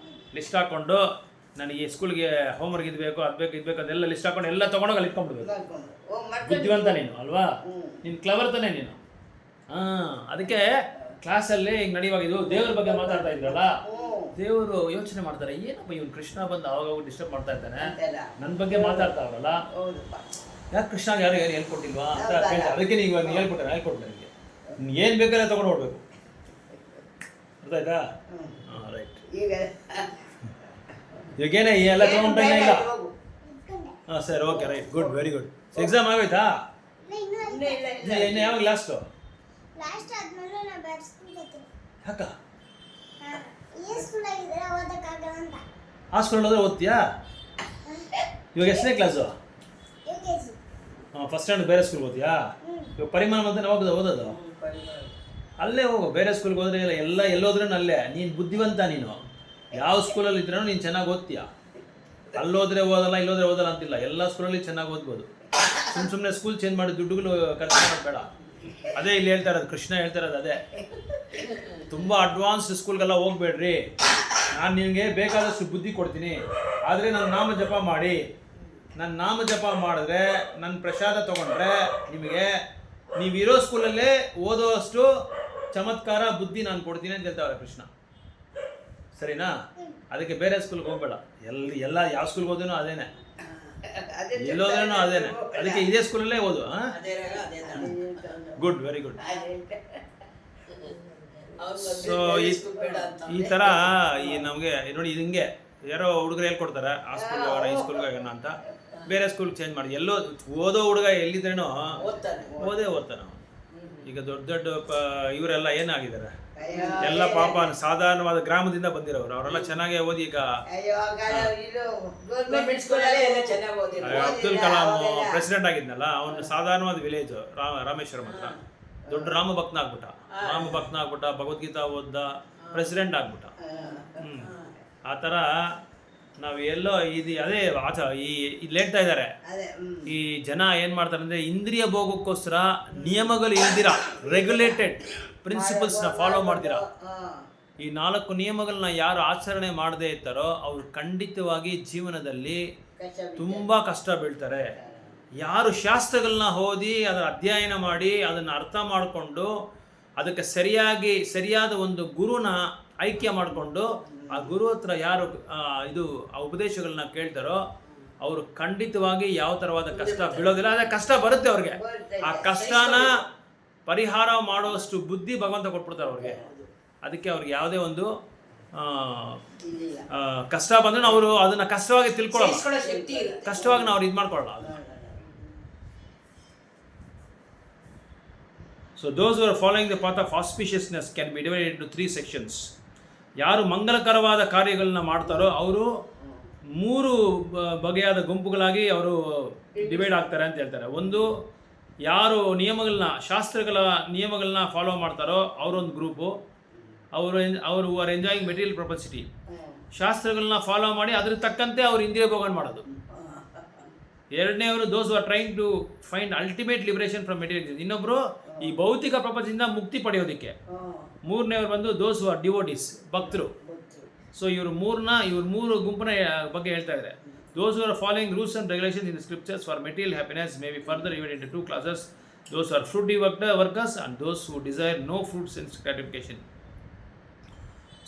ಲಿಸ್ಟ್ ಹಾಕೊಂಡು ನನಗೆ ಸ್ಕೂಲ್ಗೆ ಹೋಮ್ವರ್ಕ್ ಇದು ಬೇಕು, ಅದು ಬೇಕು, ಇದು ಬೇಕು ಅದೆಲ್ಲ ಲಿಸ್ಟ್ ಹಾಕೊಂಡು ಎಲ್ಲ ತೊಗೊಂಡೋಗಿ ಅಲ್ಲಿ ಇಟ್ಕೊಂಡ್ಬಿಡ್ಬೇಕು. ಬುದ್ಧಿವಂತ ನೀನು ಅಲ್ವಾ, ನೀನು ಕ್ಲವರ್ ತಾನೆ ನೀನು. ಅದಕ್ಕೆ ಕ್ಲಾಸಲ್ಲಿ ಹಿಂಗೆ ನಡೆಯುವಾಗ ಇದು ದೇವ್ರ ಬಗ್ಗೆ ಮಾತಾಡ್ತಾ ಇದ್ರಲ್ಲ, ದೇವರು ಯೋಚನೆ ಮಾಡ್ತಾರೆ, ಏನಪ್ಪ ಇವನು ಕೃಷ್ಣ ಬಂದು ಅವಾಗ ಡಿಸ್ಟರ್ಬ್ ಮಾಡ್ತಾ ಇದ್ದಾನೆ, ನನ್ನ ಬಗ್ಗೆ ಮಾತಾಡ್ತಾವ್ರಲ್ಲ, ಯಾಕೆ ಕೃಷ್ಣ ಯಾರು ಹೇಳ್ಕೊಟ್ಟಿಲ್ವಾ ಅಂತ ಕೇಳ್ತಾರೆ. ಅದಕ್ಕೆ ನೀವು ಇವಾಗ ಹೇಳ್ಕೊಟ್ಟೆ ನನಗೆ ನೀನು ಏನು ಬೇಕಾದ್ರೆ ತೊಗೊಂಡು ಹೋಗ್ಬೇಕು. ಅರ್ಥ ಆಯ್ತಾ? ರೈಟ್. ಇವಾಗೇನೆ ಎಲ್ಲ ತೊಗೊಂಡ್ರೆ ಇಲ್ಲ. ಸರಿ, okay, right, good, very good. Exam ಆಗೋಯ್ತಾ? ಇನ್ನು ಯಾವಾಗ ಲಾಸ್ಟು? ಯಾಕ ಆ ಸ್ಕೂಲಲ್ಲಿ ಹೋದ್ರೆ ಓದ್ತೀಯಾ? ಇವಾಗ ಎಷ್ಟನೇ ಕ್ಲಾಸು? ಫಸ್ಟ್ ಸ್ಟ್ಯಾಂಡರ್ಡ್ ಬೇರೆ ಸ್ಕೂಲ್ಗೆ ಓದ್ತೀಯಾ? ಇವಾಗ ಪರಿಮಾಣ ಅಂತ ಓದೋದು ಅಲ್ಲೇ ಹೋಗು. ಬೇರೆ ಸ್ಕೂಲ್ಗೆ ಹೋದ್ರೆ ಎಲ್ಲ ಎಲ್ಲೋದ್ರೂ ಅಲ್ಲೇ. ನೀನು ಬುದ್ಧಿವಂತ, ನೀನು ಯಾವ ಸ್ಕೂಲಲ್ಲಿ ಇದ್ರೂ ನೀನು ಚೆನ್ನಾಗಿ ಓದ್ತೀಯ. ಅಲ್ಲೋದ್ರೆ ಓದಲ್ಲ, ಇಲ್ಲೋದ್ರೆ ಓದಲ್ಲ ಅಂತಿಲ್ಲ, ಎಲ್ಲ ಸ್ಕೂಲಲ್ಲಿ ಚೆನ್ನಾಗಿ ಓದ್ಬೋದು. ಸುಮ್ಮನೆ ಸ್ಕೂಲ್ ಚೇಂಜ್ ಮಾಡಿ ದುಡ್ಡುಗಳು ಖರ್ಚು ಮಾಡೋದು ಬೇಡ. ಅದೇ ಇಲ್ಲಿ ಹೇಳ್ತಾ ಇರೋದು, ಕೃಷ್ಣ ಹೇಳ್ತಾ ಇರೋದು ಅದೇ. ತುಂಬ ಅಡ್ವಾನ್ಸ್ಡ್ ಸ್ಕೂಲ್ಗೆಲ್ಲ ಹೋಗ್ಬೇಡ್ರಿ, ನಾನು ನಿಮಗೆ ಬೇಕಾದಷ್ಟು ಬುದ್ಧಿ ಕೊಡ್ತೀನಿ, ಆದರೆ ನನ್ನ ನಾಮ ಜಪ ಮಾಡಿ, ನನ್ನ ನಾಮ ಜಪ ಮಾಡಿದ್ರೆ, ನನ್ನ ಪ್ರಸಾದ ತೊಗೊಂಡ್ರೆ ನಿಮಗೆ ನೀವಿರೋ ಸ್ಕೂಲಲ್ಲೇ ಓದೋಷ್ಟು ಚಮತ್ಕಾರ ಬುದ್ಧಿ ನಾನು ಕೊಡ್ತೀನಿ ಅಂತ ಹೇಳ್ತಾವ್ರೆ ಕೃಷ್ಣ. ಸರಿನಾ? ಅದಕ್ಕೆ ಬೇರೆ ಸ್ಕೂಲ್ಗೆ ಹೋಗ್ಬೇಡ. ಎಲ್ಲ ಯಾವ ಸ್ಕೂಲ್ಗೆ ಹೋದ್ರೂ ಅದೇನೆ, ಎಲ್ಲೋದ್ರೂ ಅದೇನೆ. ಅದಕ್ಕೆ ಇದೇ ಸ್ಕೂಲಲ್ಲೇ ಓದು. Good, very good. ಸೊ ಈ ಥರ ಈ ನಮಗೆ ನೋಡಿ, ಇದು ಹಿಂಗೆ ಯಾರೋ ಹುಡುಗರು ಹೇಳ್ಕೊಡ್ತಾರೆ, ಆ ಸ್ಕೂಲ್ಗೆ ಹೋಗೋಣ, ಈ ಸ್ಕೂಲ್ಗೆ ಹೋಗೋಣ ಅಂತ. ಬೇರೆ ಸ್ಕೂಲ್ಗೆ ಚೇಂಜ್ ಮಾಡಿ. ಎಲ್ಲೋ ಓದೋ ಹುಡುಗ ಎಲ್ಲಿದ್ರೇನೋ ಓದ್ತಾನೆ. ಈಗ ದೊಡ್ಡ ಇವರೆಲ್ಲ ಏನಾಗಿದ್ದಾರೆ, ಎಲ್ಲ ಪಾಪ ಸಾಧಾರಣವಾದ ಗ್ರಾಮದಿಂದ ಬಂದಿರೋರು, ಅವರೆಲ್ಲ ಚೆನ್ನಾಗೇ ಓದಿ ಈಗ ಅಬ್ದುಲ್ ಕಲಾಂ ಪ್ರೆಸಿಡೆಂಟ್ ಆಗಿದ್ನಲ್ಲ, ಅವನು ಸಾಧಾರಣವಾದ ವಿಲೇಜ್ ರಾಮೇಶ್ವರಂ ಹತ್ರ ದೊಡ್ಡ ರಾಮ ಭಕ್ತನ ಆಗ್ಬಿಟ್ಟ, ಭಗವದ್ಗೀತಾ ಓದ್ದ, ಪ್ರೆಸಿಡೆಂಟ್ ಆಗ್ಬಿಟ್ಟ. ಆ ಥರ ನಾವು ಎಲ್ಲೋ ಅದೇ ಇಲ್ಲಿ ಹೇಳ್ತಾ ಇದ್ದಾರೆ, ಈ ಜನ ಏನು ಮಾಡ್ತಾರೆ ಅಂದರೆ, ಇಂದ್ರಿಯ ಭೋಗಕ್ಕೋಸ್ಕರ ನಿಯಮಗಳು ಇಲ್ದಿರ, ರೆಗ್ಯುಲೇಟೆಡ್ ಪ್ರಿನ್ಸಿಪಲ್ಸ್ನ ಫಾಲೋ ಮಾಡ್ತೀರಾ. ಈ 4 ನಿಯಮಗಳನ್ನ ಯಾರು ಆಚರಣೆ ಮಾಡದೇ ಇರ್ತಾರೋ ಅವರು ಖಂಡಿತವಾಗಿ ಜೀವನದಲ್ಲಿ ತುಂಬ ಕಷ್ಟ ಬೀಳ್ತಾರೆ. ಯಾರು ಶಾಸ್ತ್ರಗಳನ್ನ ಓದಿ ಅದರ ಅಧ್ಯಯನ ಮಾಡಿ ಅದನ್ನು ಅರ್ಥ ಮಾಡಿಕೊಂಡು ಅದಕ್ಕೆ ಸರಿಯಾದ ಒಂದು ಗುರುನ ಆಯ್ಕೆ ಮಾಡಿಕೊಂಡು ಆ ಗುರು ಹತ್ರ ಯಾರು ಆ ಉಪದೇಶಗಳನ್ನ ಕೇಳ್ತಾರೋ ಅವರು ಖಂಡಿತವಾಗಿ ಯಾವ ಥರವಾದ ಕಷ್ಟ ಬೀಳೋದಿಲ್ಲ. ಅದೇ ಕಷ್ಟ ಬರುತ್ತೆ ಅವ್ರಿಗೆ, ಆ ಕಷ್ಟನ ಪರಿಹಾರ ಮಾಡುವಷ್ಟು ಬುದ್ಧಿ ಭಗವಂತ ಕೊಟ್ಬಿಡ್ತಾರೆ ಅವ್ರಿಗೆ. ಅದಕ್ಕೆ ಅವ್ರಿಗೆ ಯಾವುದೇ ಒಂದು ಕಷ್ಟ ಬಂದ್ರೆ ಅವರು ಅದನ್ನ ಕಷ್ಟವಾಗಿ ತಿಳ್ಕೊಳ್ಳಲ್ಲ, ಕಷ್ಟವಾಗಿ ನಾವು ಇದು ಮಾಡ್ಕೊಳ್ಳಲ್ಲ. So so those are following the path of auspiciousness can be divided into 3 sections. ಯಾರು ಮಂಗಲಕರವಾದ ಕಾರ್ಯಗಳನ್ನ ಮಾಡ್ತಾರೋ ಅವರು 3 ಬಗೆಯಾದ ಗುಂಪುಗಳಾಗಿ ಅವರು ಡಿವೈಡ್ ಆಗ್ತಾರೆ ಅಂತ ಹೇಳ್ತಾರೆ. ಒಂದು, ಯಾರು ಶಾಸ್ತ್ರಗಳ ನಿಯಮಗಳನ್ನ ಫಾಲೋ ಮಾಡ್ತಾರೋ ಅವರೊಂದು ಗ್ರೂಪು, ಅವರು ಆರ್ ಎಂಜಾಯಿಂಗ್ ಮೆಟೀರಿಯಲ್ ಪ್ರೊಪಸಿಟಿ. ಶಾಸ್ತ್ರಗಳನ್ನ ಫಾಲೋ ಮಾಡಿ ಅದ್ರ ತಕ್ಕಂತೆ ಅವ್ರು ಇಂದ್ರಿಯ ಭೋಗನ ಮಾಡೋದು. ಎರಡನೇವರು those are trying to find ultimate liberation from material. ಇನ್ನೊಬ್ರು ಈ ಭೌತಿಕ ಪ್ರಪಂಚದಿಂದ ಮುಕ್ತಿ ಪಡೆಯೋದಕ್ಕೆ. ಮೂರನೇವ್ರು ಬಂದು ದೋಸ್ ಆರ್ ಡಿವೋಟೀಸ್, ಭಕ್ತರು. ಸೊ ಇವ್ರು 3 ಗುಂಪಿನ ಬಗ್ಗೆ ಹೇಳ್ತಾ ಇದ್ದಾರೆ. Those who are following rules and regulations in the scriptures for material happiness may be further divided into 2 classes. Those who are fruity workers and those who desire no fruit sense gratification.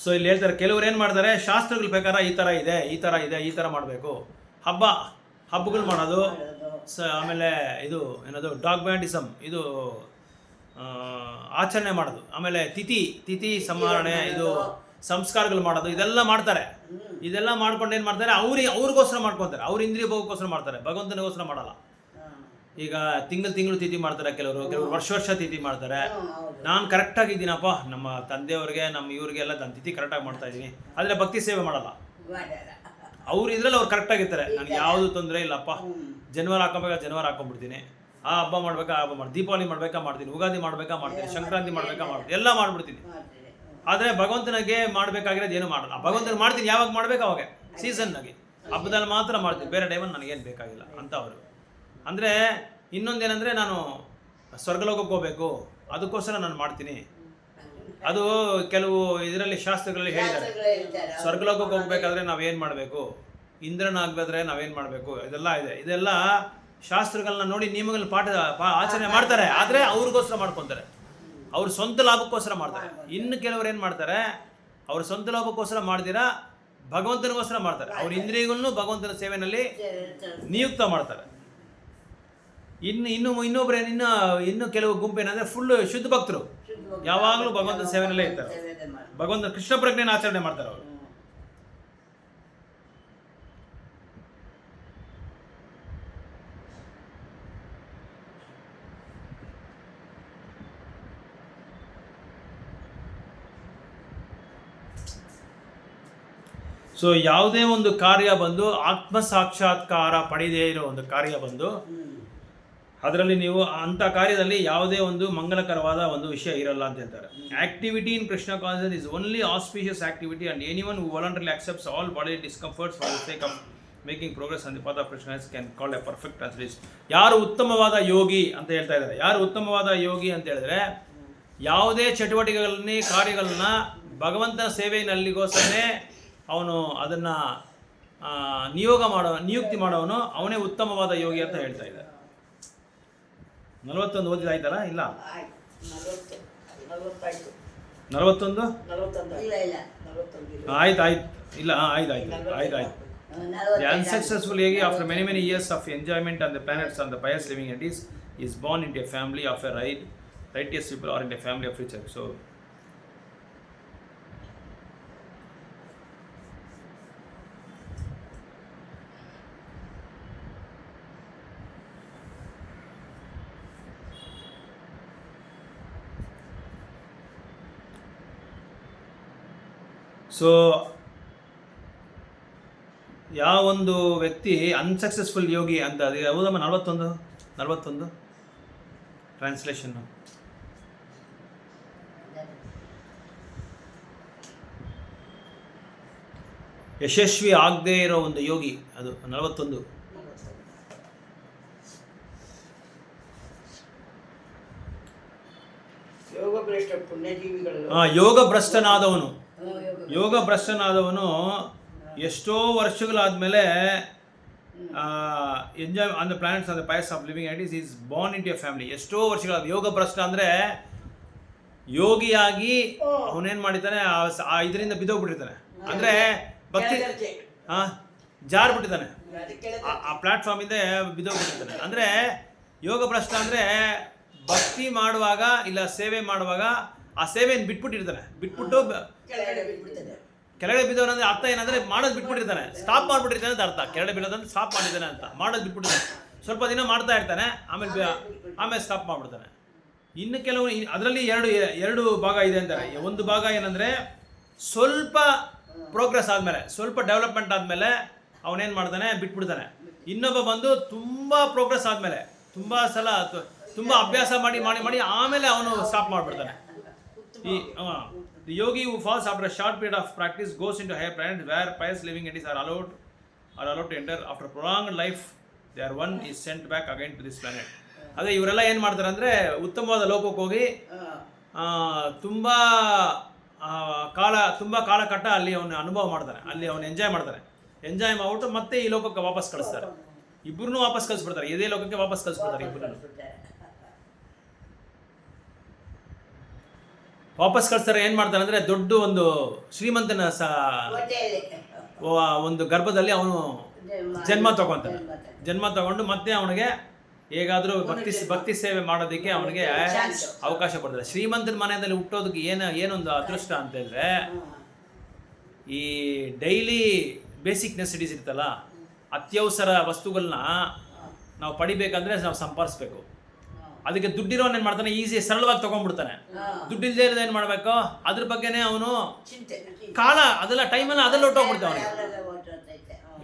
So ಇಲ್ಲಿ ಹೇಳ್ತಾರೆ, ಕೆಲವ್ರು ಏನು ಮಾಡ್ತಾರೆ, ಶಾಸ್ತ್ರಗಳ ಪ್ರಕಾರ ಈ ಥರ ಮಾಡಬೇಕು, ಹಬ್ಬಗಳು ಮಾಡೋದು, ಆಮೇಲೆ ಇದು ಏನದು ಡಾಗ್ಮ್ಯಾಟಿಸಮ್, ಇದು ಆಚರಣೆ ಮಾಡೋದು, ಆಮೇಲೆ ತಿಥಿ ಸಂಹರಣೆ, ಇದು ಸಂಸ್ಕಾರಗಳು ಮಾಡೋದು, ಇದೆಲ್ಲ ಮಾಡ್ತಾರೆ. ಇದೆಲ್ಲ ಮಾಡ್ಕೊಂಡು ಏನು ಮಾಡ್ತಾರೆ, ಅವ್ರಿಗೋಸ್ಕರ ಮಾಡ್ಕೊತಾರೆ, ಅವ್ರ ಇಂದ್ರಿಯ ಭೋಗಕ್ಕೋಸ್ಕರ ಮಾಡ್ತಾರೆ, ಭಗವಂತನಿಗೋಸ್ಕರ ಮಾಡಲ್ಲ. ಈಗ ತಿಂಗಳು ತಿಥಿ ಮಾಡ್ತಾರೆ, ಕೆಲವರು ವರ್ಷ ತಿಥಿ ಮಾಡ್ತಾರೆ. ನಾನು ಕರೆಕ್ಟಾಗಿದ್ದೀನಪ್ಪ, ನಮ್ಮ ತಂದೆಯವ್ರಿಗೆ ನಮ್ಮ ಇವ್ರಿಗೆಲ್ಲ ನಾನು ತಿಥಿ ಕರೆಕ್ಟಾಗಿ ಮಾಡ್ತಾ ಇದ್ದೀನಿ, ಆದರೆ ಭಕ್ತಿ ಸೇವೆ ಮಾಡಲ್ಲ. ಅವ್ರು ಇದ್ರಲ್ಲಿ ಅವ್ರು ಕರೆಕ್ಟಾಗಿರ್ತಾರೆ, ನನಗೆ ಯಾವುದು ತೊಂದರೆ ಇಲ್ಲಪ್ಪ, ಜನವರ ಹಾಕೊಂಡ್ಬಿಡ್ತೀನಿ, ಆ ಹಬ್ಬ ಮಾಡ್ಬೇಕಾ ದೀಪಾವಳಿ ಮಾಡ್ತೀನಿ, ಯುಗಾದಿ ಮಾಡ್ತೀನಿ, ಸಂಕ್ರಾಂತಿ ಮಾಡ್ತೀನಿ, ಎಲ್ಲ ಮಾಡ್ಬಿಡ್ತೀನಿ. ಆದರೆ ಭಗವಂತನಿಗೆ ಮಾಡಬೇಕಾಗಿರೋದು ಏನು ಮಾಡಲ್ಲ. ಭಗವಂತನಿಗೆ ಮಾಡ್ತೀನಿ, ಯಾವಾಗ ಮಾಡಬೇಕು ಅವಾಗ, ಸೀಸನ್ನಾಗಿ, ಹಬ್ಬದಲ್ಲಿ ಮಾತ್ರ ಮಾಡ್ತೀನಿ, ಬೇರೆ ಟೈಮಲ್ಲಿ ನನಗೇನು ಬೇಕಾಗಿಲ್ಲ ಅಂತ ಅವರು. ಅಂದರೆ ಇನ್ನೊಂದೇನೆಂದರೆ, ನಾನು ಸ್ವರ್ಗಲೋಕಕ್ಕೆ ಹೋಗಬೇಕು, ಅದಕ್ಕೋಸ್ಕರ ನಾನು ಮಾಡ್ತೀನಿ. ಅದು ಕೆಲವು ಇದರಲ್ಲಿ ಶಾಸ್ತ್ರಗಳಲ್ಲಿ ಹೇಳಿದ್ದಾರೆ, ಸ್ವರ್ಗಲೋಕಕ್ಕೆ ಹೋಗ್ಬೇಕಾದ್ರೆ ನಾವೇನು ಮಾಡಬೇಕು, ಇಂದ್ರನಾಗಬೇಕಾದ್ರೆ ನಾವೇನು ಮಾಡಬೇಕು, ಇದೆಲ್ಲ ಇದೆ. ಇದೆಲ್ಲ ಶಾಸ್ತ್ರಗಳನ್ನ ನೋಡಿ ನಿಯಮಗಳನ್ನ ಆಚರಣೆ ಮಾಡ್ತಾರೆ, ಆದರೆ ಅವ್ರಿಗೋಸ್ಕರ ಮಾಡ್ಕೊತಾರೆ, ಅವ್ರ ಸ್ವಂತ ಲಾಭಕ್ಕೋಸ್ಕರ ಮಾಡ್ತಾರೆ. ಇನ್ನು ಕೆಲವರು ಏನು ಮಾಡ್ತಾರೆ, ಅವ್ರ ಸ್ವಂತ ಲಾಭಕ್ಕೋಸ್ಕರ ಮಾಡ್ದಿರಾ ಭಗವಂತನಿಗೋಸ್ಕರ ಮಾಡ್ತಾರೆ, ಅವ್ರ ಇಂದ್ರಿಯಗಳನ್ನು ಭಗವಂತನ ಸೇವೆಯಲ್ಲಿ ನಿಯುಕ್ತ ಮಾಡ್ತಾರೆ. ಇನ್ನೊಬ್ಬರು ಇನ್ನು ಕೆಲವು ಗುಂಪು ಏನಂದರೆ ಫುಲ್ ಶುದ್ಧ ಭಕ್ತರು, ಯಾವಾಗಲೂ ಭಗವಂತನ ಸೇವೆಯಲ್ಲೇ ಇರ್ತಾರೆ, ಭಗವಂತನ ಕೃಷ್ಣ ಪ್ರಜ್ಞೆನ ಆಚರಣೆ ಮಾಡ್ತಾರೆ ಅವರು. ಸೊ ಯಾವುದೇ ಒಂದು ಕಾರ್ಯ ಬಂದು ಆತ್ಮ ಸಾಕ್ಷಾತ್ಕಾರ ಪಡೆದೇ ಇರೋ ಒಂದು ಕಾರ್ಯ ಬಂದು ಅದರಲ್ಲಿ ನೀವು ಅಂಥ ಕಾರ್ಯದಲ್ಲಿ ಯಾವುದೇ ಒಂದು ಮಂಗಲಕರವಾದ ಒಂದು ವಿಷಯ ಇರಲ್ಲ ಅಂತ ಹೇಳ್ತಾರೆ. Activity in Krishna conscious is only auspicious activity and anyone who voluntarily accepts all body discomforts for the sake of making progress on the path of Krishna can call a perfect translation. ಯಾರು ಉತ್ತಮವಾದ ಯೋಗಿ ಅಂತ ಹೇಳ್ತಾ ಇದ್ದಾರೆ, ಯಾರು ಉತ್ತಮವಾದ ಯೋಗಿ ಅಂತ ಹೇಳಿದ್ರೆ ಯಾವುದೇ ಚಟುವಟಿಕೆಗಳನ್ನ ಕಾರ್ಯಗಳನ್ನ ಭಗವಂತನ ಸೇವೆಯಲ್ಲಿಗೋಸ್ಕರನೇ ಅವನು ಅದನ್ನು ನಿಯುಕ್ತಿ ಮಾಡೋವನು, ಅವನೇ ಉತ್ತಮವಾದ ಯೋಗಿ ಅಂತ ಹೇಳ್ತಾ ಇದ್ದಾರೆ. 41 ಓದಿದಾಯ್ತಲ್ಲ? ಇಲ್ಲ 41 ಆಯ್ತು ಇಲ್ಲ ಆಯ್ತು. The unsuccessful yogi, after many years of enjoyment on the planets on the pious living entities, is born into a family of a righteous people or into a family of riches. So ಯಾವೊಂದು ವ್ಯಕ್ತಿ unsuccessful Yogi ಅಂತ, ಅದು ಯಾವುದಮ್ಮ 41 ಟ್ರಾನ್ಸ್ಲೇಷನ್ನು. ಯಶಸ್ವಿ ಆಗದೇ ಇರೋ ಒಂದು ಯೋಗಿ, ಅದು 41. ಯೋಗ ಭ್ರಷ್ಟನಾದವನು ಎಷ್ಟೋ ವರ್ಷಗಳಾದಮೇಲೆ enjoy on the planets on the pious of living ಐಟೀಸ್ is born into a family. ಎಷ್ಟೋ ವರ್ಷಗಳಾದ ಯೋಗ ಭ್ರಷ್ಟ ಅಂದರೆ ಯೋಗಿಯಾಗಿ ಅವನೇನು ಮಾಡಿದ್ದಾನೆ, ಇದರಿಂದ ಬಿದ್ದೋಗ್ಬಿಟ್ಟಿರ್ತಾನೆ, ಅಂದರೆ ಭಕ್ತಿ ಜಾರ್ಬಿಟ್ಟಿದ್ದಾನೆ, ಆ ಪ್ಲಾಟ್ಫಾರ್ಮಿಂದ ಬಿದ್ದೋಗ್ಬಿಟ್ಟಿರ್ತಾನೆ. ಅಂದರೆ ಯೋಗ ಭ್ರಷ್ಟ ಅಂದರೆ ಭಕ್ತಿ ಮಾಡುವಾಗ ಇಲ್ಲ ಸೇವೆ ಮಾಡುವಾಗ ಆ ಸೇವೆಯನ್ನು ಬಿಟ್ಬಿಟ್ಟು ಕೆಳಗಡೆ ಬಿದ್ದವನು ಅಂದರೆ ಅರ್ಥ ಏನಂದರೆ ಮಾಡೋದು ಬಿಟ್ಬಿಟ್ಟಿರ್ತಾನೆ, ಸ್ಟಾಪ್ ಮಾಡಿಬಿಟ್ಟಿರ್ತಾನೆ ಅಂತ ಅರ್ಥ. ಕೆಳಗಡೆ ಬೀಳೋದಂದ್ರೆ ಸ್ಟಾಪ್ ಮಾಡಿದ್ದಾನೆ ಅಂತ, ಮಾಡೋದು ಬಿಟ್ಬಿಟ್ಟಿರ್ತಾನೆ. ಸ್ವಲ್ಪ ದಿನ ಮಾಡ್ತಾ ಇರ್ತಾನೆ, ಆಮೇಲೆ ಸ್ಟಾಪ್ ಮಾಡಿಬಿಡ್ತಾನೆ. ಇನ್ನು ಕೆಲವು ಅದರಲ್ಲಿ ಎರಡು ಭಾಗ ಇದೆ ಅಂತಾರೆ. ಒಂದು ಭಾಗ ಏನಂದರೆ ಸ್ವಲ್ಪ ಪ್ರೋಗ್ರೆಸ್ ಆದಮೇಲೆ, ಸ್ವಲ್ಪ ಡೆವಲಪ್ಮೆಂಟ್ ಆದಮೇಲೆ ಅವನೇನು ಮಾಡ್ತಾನೆ, ಬಿಟ್ಬಿಡ್ತಾನೆ. ಇನ್ನೊಬ್ಬ ಬಂದು ತುಂಬ ಪ್ರೋಗ್ರೆಸ್ ಆದಮೇಲೆ, ತುಂಬ ಸಲ ತುಂಬ ಅಭ್ಯಾಸ ಮಾಡಿ ಮಾಡಿ ಮಾಡಿ ಆಮೇಲೆ ಅವನು ಸ್ಟಾಪ್ ಮಾಡಿಬಿಡ್ತಾನೆ. The yogi who falls after a short period of practice goes into higher planet where pious living entities are allowed to enter. After prolonged life, their one is sent back again to this planet. ಅದೇ ಇವರೆಲ್ಲ ಏನು ಮಾಡ್ತಾರೆ ಅಂದರೆ ಉತ್ತಮವಾದ ಲೋಕಕ್ಕೆ ಹೋಗಿ ತುಂಬ ಕಾಲಕಟ್ಟ ಅಲ್ಲಿ ಅವನು ಅನುಭವ ಮಾಡ್ತಾನೆ, ಅಲ್ಲಿ ಅವನು ಎಂಜಾಯ್ ಮಾಡಿಬಿಟ್ಟು ಮತ್ತೆ ಈ ಲೋಕಕ್ಕೆ ವಾಪಸ್ ಕಳಿಸ್ತಾರೆ. ಇಬ್ಬರನ್ನೂ ವಾಪಸ್ ಕಳಿಸ್ಬಿಡ್ತಾರೆ, ಇದೇ ಲೋಕಕ್ಕೆ ವಾಪಸ್ ಕಳಿಸ್ಬಿಡ್ತಾರೆ. ಇಬ್ಬರನ್ನು ವಾಪಸ್ ಕಳಿಸ್ತಾರೆ. ಏನು ಮಾಡ್ತಾನೆ ಅಂದರೆ ದೊಡ್ಡ ಒಂದು ಶ್ರೀಮಂತನ ಒಂದು ಗರ್ಭದಲ್ಲಿ ಅವನು ಜನ್ಮ ತಗೊಂಡು ಮತ್ತೆ ಅವನಿಗೆ ಹೇಗಾದರೂ ಭಕ್ತಿ ಸೇವೆ ಮಾಡೋದಕ್ಕೆ ಅವನಿಗೆ ಅವಕಾಶ ಕೊಡ್ತಾರೆ. ಶ್ರೀಮಂತನ ಮನೆಯಲ್ಲಿ ಹುಟ್ಟೋದಕ್ಕೆ ಏನೊಂದು ಅದೃಷ್ಟ ಅಂತ ಹೇಳಿದ್ರೆ, ಈ ಡೈಲಿ ಬೇಸಿಕ್ ನೆಸಿಟೀಸ್ ಇರ್ತಲ್ಲ, ಅತ್ಯವಸರ ವಸ್ತುಗಳನ್ನ ನಾವು ಪಡಿಬೇಕಂದ್ರೆ ನಾವು ಸಂಪಾದಿಸ್ಬೇಕು. ಅದಕ್ಕೆ ದುಡ್ಡಿರೋನು ಏನು ಮಾಡ್ತಾನೆ, ಈಸಿ ಸರಳವಾಗಿ ತೊಗೊಂಡ್ಬಿಡ್ತಾನೆ. ದುಡ್ಡಿಲ್ಲದೆ ಇರೋದು ಏನು ಮಾಡಬೇಕು, ಅದ್ರ ಬಗ್ಗೆನೇ ಅವನು ಕಾಲ ಅದೆಲ್ಲ ಟೈಮೆಲ್ಲ ಅದೆಲ್ಲ ಹೊಟ್ಟೋಗ್ಬಿಡ್ತಾವೆ ಅವನಿಗೆ.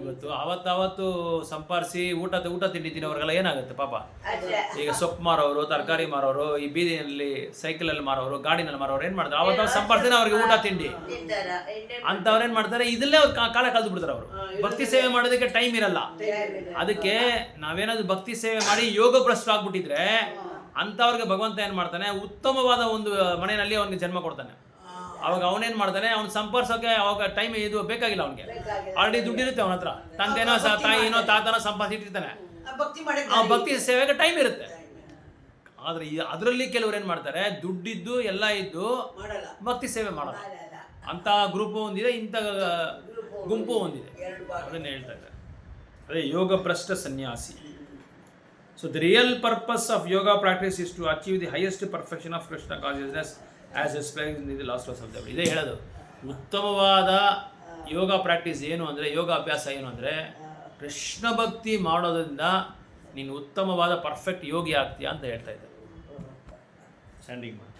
ಇವತ್ತು ಅವತ್ತು ಸಂಪಾದಿಸಿ ಊಟ ತಿಂಡಿ ತಿನ್ನೋರಿಗೆಲ್ಲ ಏನಾಗುತ್ತೆ ಪಾಪ. ಈಗ ಸೊಪ್ಪು ಮಾರೋರು, ತರಕಾರಿ ಮಾರೋರು, ಈ ಬೀದಿಯಲ್ಲಿ ಸೈಕಲಲ್ಲಿ ಮಾರೋರು, ಗಾಡಿನಲ್ಲಿ ಮಾರೋರು ಏನು ಮಾಡ್ತಾರೆ, ಅವತ್ತು ಸಂಪಾದಿಸಿದ್ರೆ ಅವ್ರಿಗೆ ಊಟ ತಿಂಡಿ ಅಂತವ್ರು ಏನು ಮಾಡ್ತಾರೆ, ಇದಲ್ಲೇ ಅವ್ರು ಕಾಲ ಕಳೆದು ಬಿಡ್ತಾರೆ. ಅವರು ಭಕ್ತಿ ಸೇವೆ ಮಾಡೋದಕ್ಕೆ ಟೈಮ್ ಇರಲ್ಲ. ಅದಕ್ಕೆ ನಾವೇನಾದ್ರು ಭಕ್ತಿ ಸೇವೆ ಮಾಡಿ ಯೋಗ ಭ್ರಷ್ಟರಾಗ್ಬಿಟ್ಟಿದ್ರೆ ಅಂಥವ್ರಿಗೆ ಭಗವಂತ ಏನು ಮಾಡ್ತಾನೆ, ಉತ್ತಮವಾದ ಒಂದು ಮನೆಯಲ್ಲಿ ಅವನಿಗೆ ಜನ್ಮ ಕೊಡ್ತಾನೆ. ಅವಾಗ ಅವನೇನು ಮಾಡ್ತಾನೆ, ಅವ್ನು ಸಂಪಾದಿಸೋಕೆ ಅವಾಗ ಟೈಮ್ ಇದು ಬೇಕಾಗಿಲ್ಲ. ಅವನಿಗೆ ಆಲ್ರೆಡಿ ದುಡ್ಡಿರುತ್ತೆ ಅವನ ಹತ್ರ, ತಂದೆನೋ ತಾಯಿನೋ ತಾತನೋ ಸಂಪಾದಿಸಿಟ್ಟಿರ್ತಾನೆ. ಆ ಭಕ್ತಿ ಸೇವೆಗೆ ಟೈಮ್ ಇರುತ್ತೆ. ಆದರೆ ಅದರಲ್ಲಿ ಕೆಲವ್ರು ಏನು ಮಾಡ್ತಾರೆ, ದುಡ್ಡಿದ್ದು ಎಲ್ಲ ಇದ್ದು ಭಕ್ತಿ ಸೇವೆ ಮಾಡಲ್ಲ. ಅಂಥ ಗ್ರೂಪು ಒಂದಿದೆ, ಇಂಥ ಗುಂಪು ಒಂದಿದೆ. ಅದನ್ನು ಹೇಳ್ತಾ ಇದ್ದಾರೆ. ಅದೇ ಯೋಗ ಭ್ರಷ್ಟ ಸನ್ಯಾಸಿ. So the real purpose of yoga practice is to achieve the highest perfection of Krishna consciousness as explained in the last verse of the Bible. ಇದೇ ಹೇಳೋದು ಉತ್ತಮವಾದ ಯೋಗ ಪ್ರಾಕ್ಟೀಸ್ ಏನು ಅಂದರೆ, ಯೋಗ ಅಭ್ಯಾಸ ಏನು ಅಂದರೆ, ಕೃಷ್ಣ ಭಕ್ತಿ ಮಾಡೋದ್ರಿಂದ ನೀನು ಉತ್ತಮವಾದ ಪರ್ಫೆಕ್ಟ್ ಯೋಗಿ ಆಗ್ತೀಯಾ ಅಂತ ಹೇಳ್ತಾ ಇದ್ದಾರೆ. ಸ್ಟ್ಯಾಂಡಿಂಗ್ ಮಾಡಿ.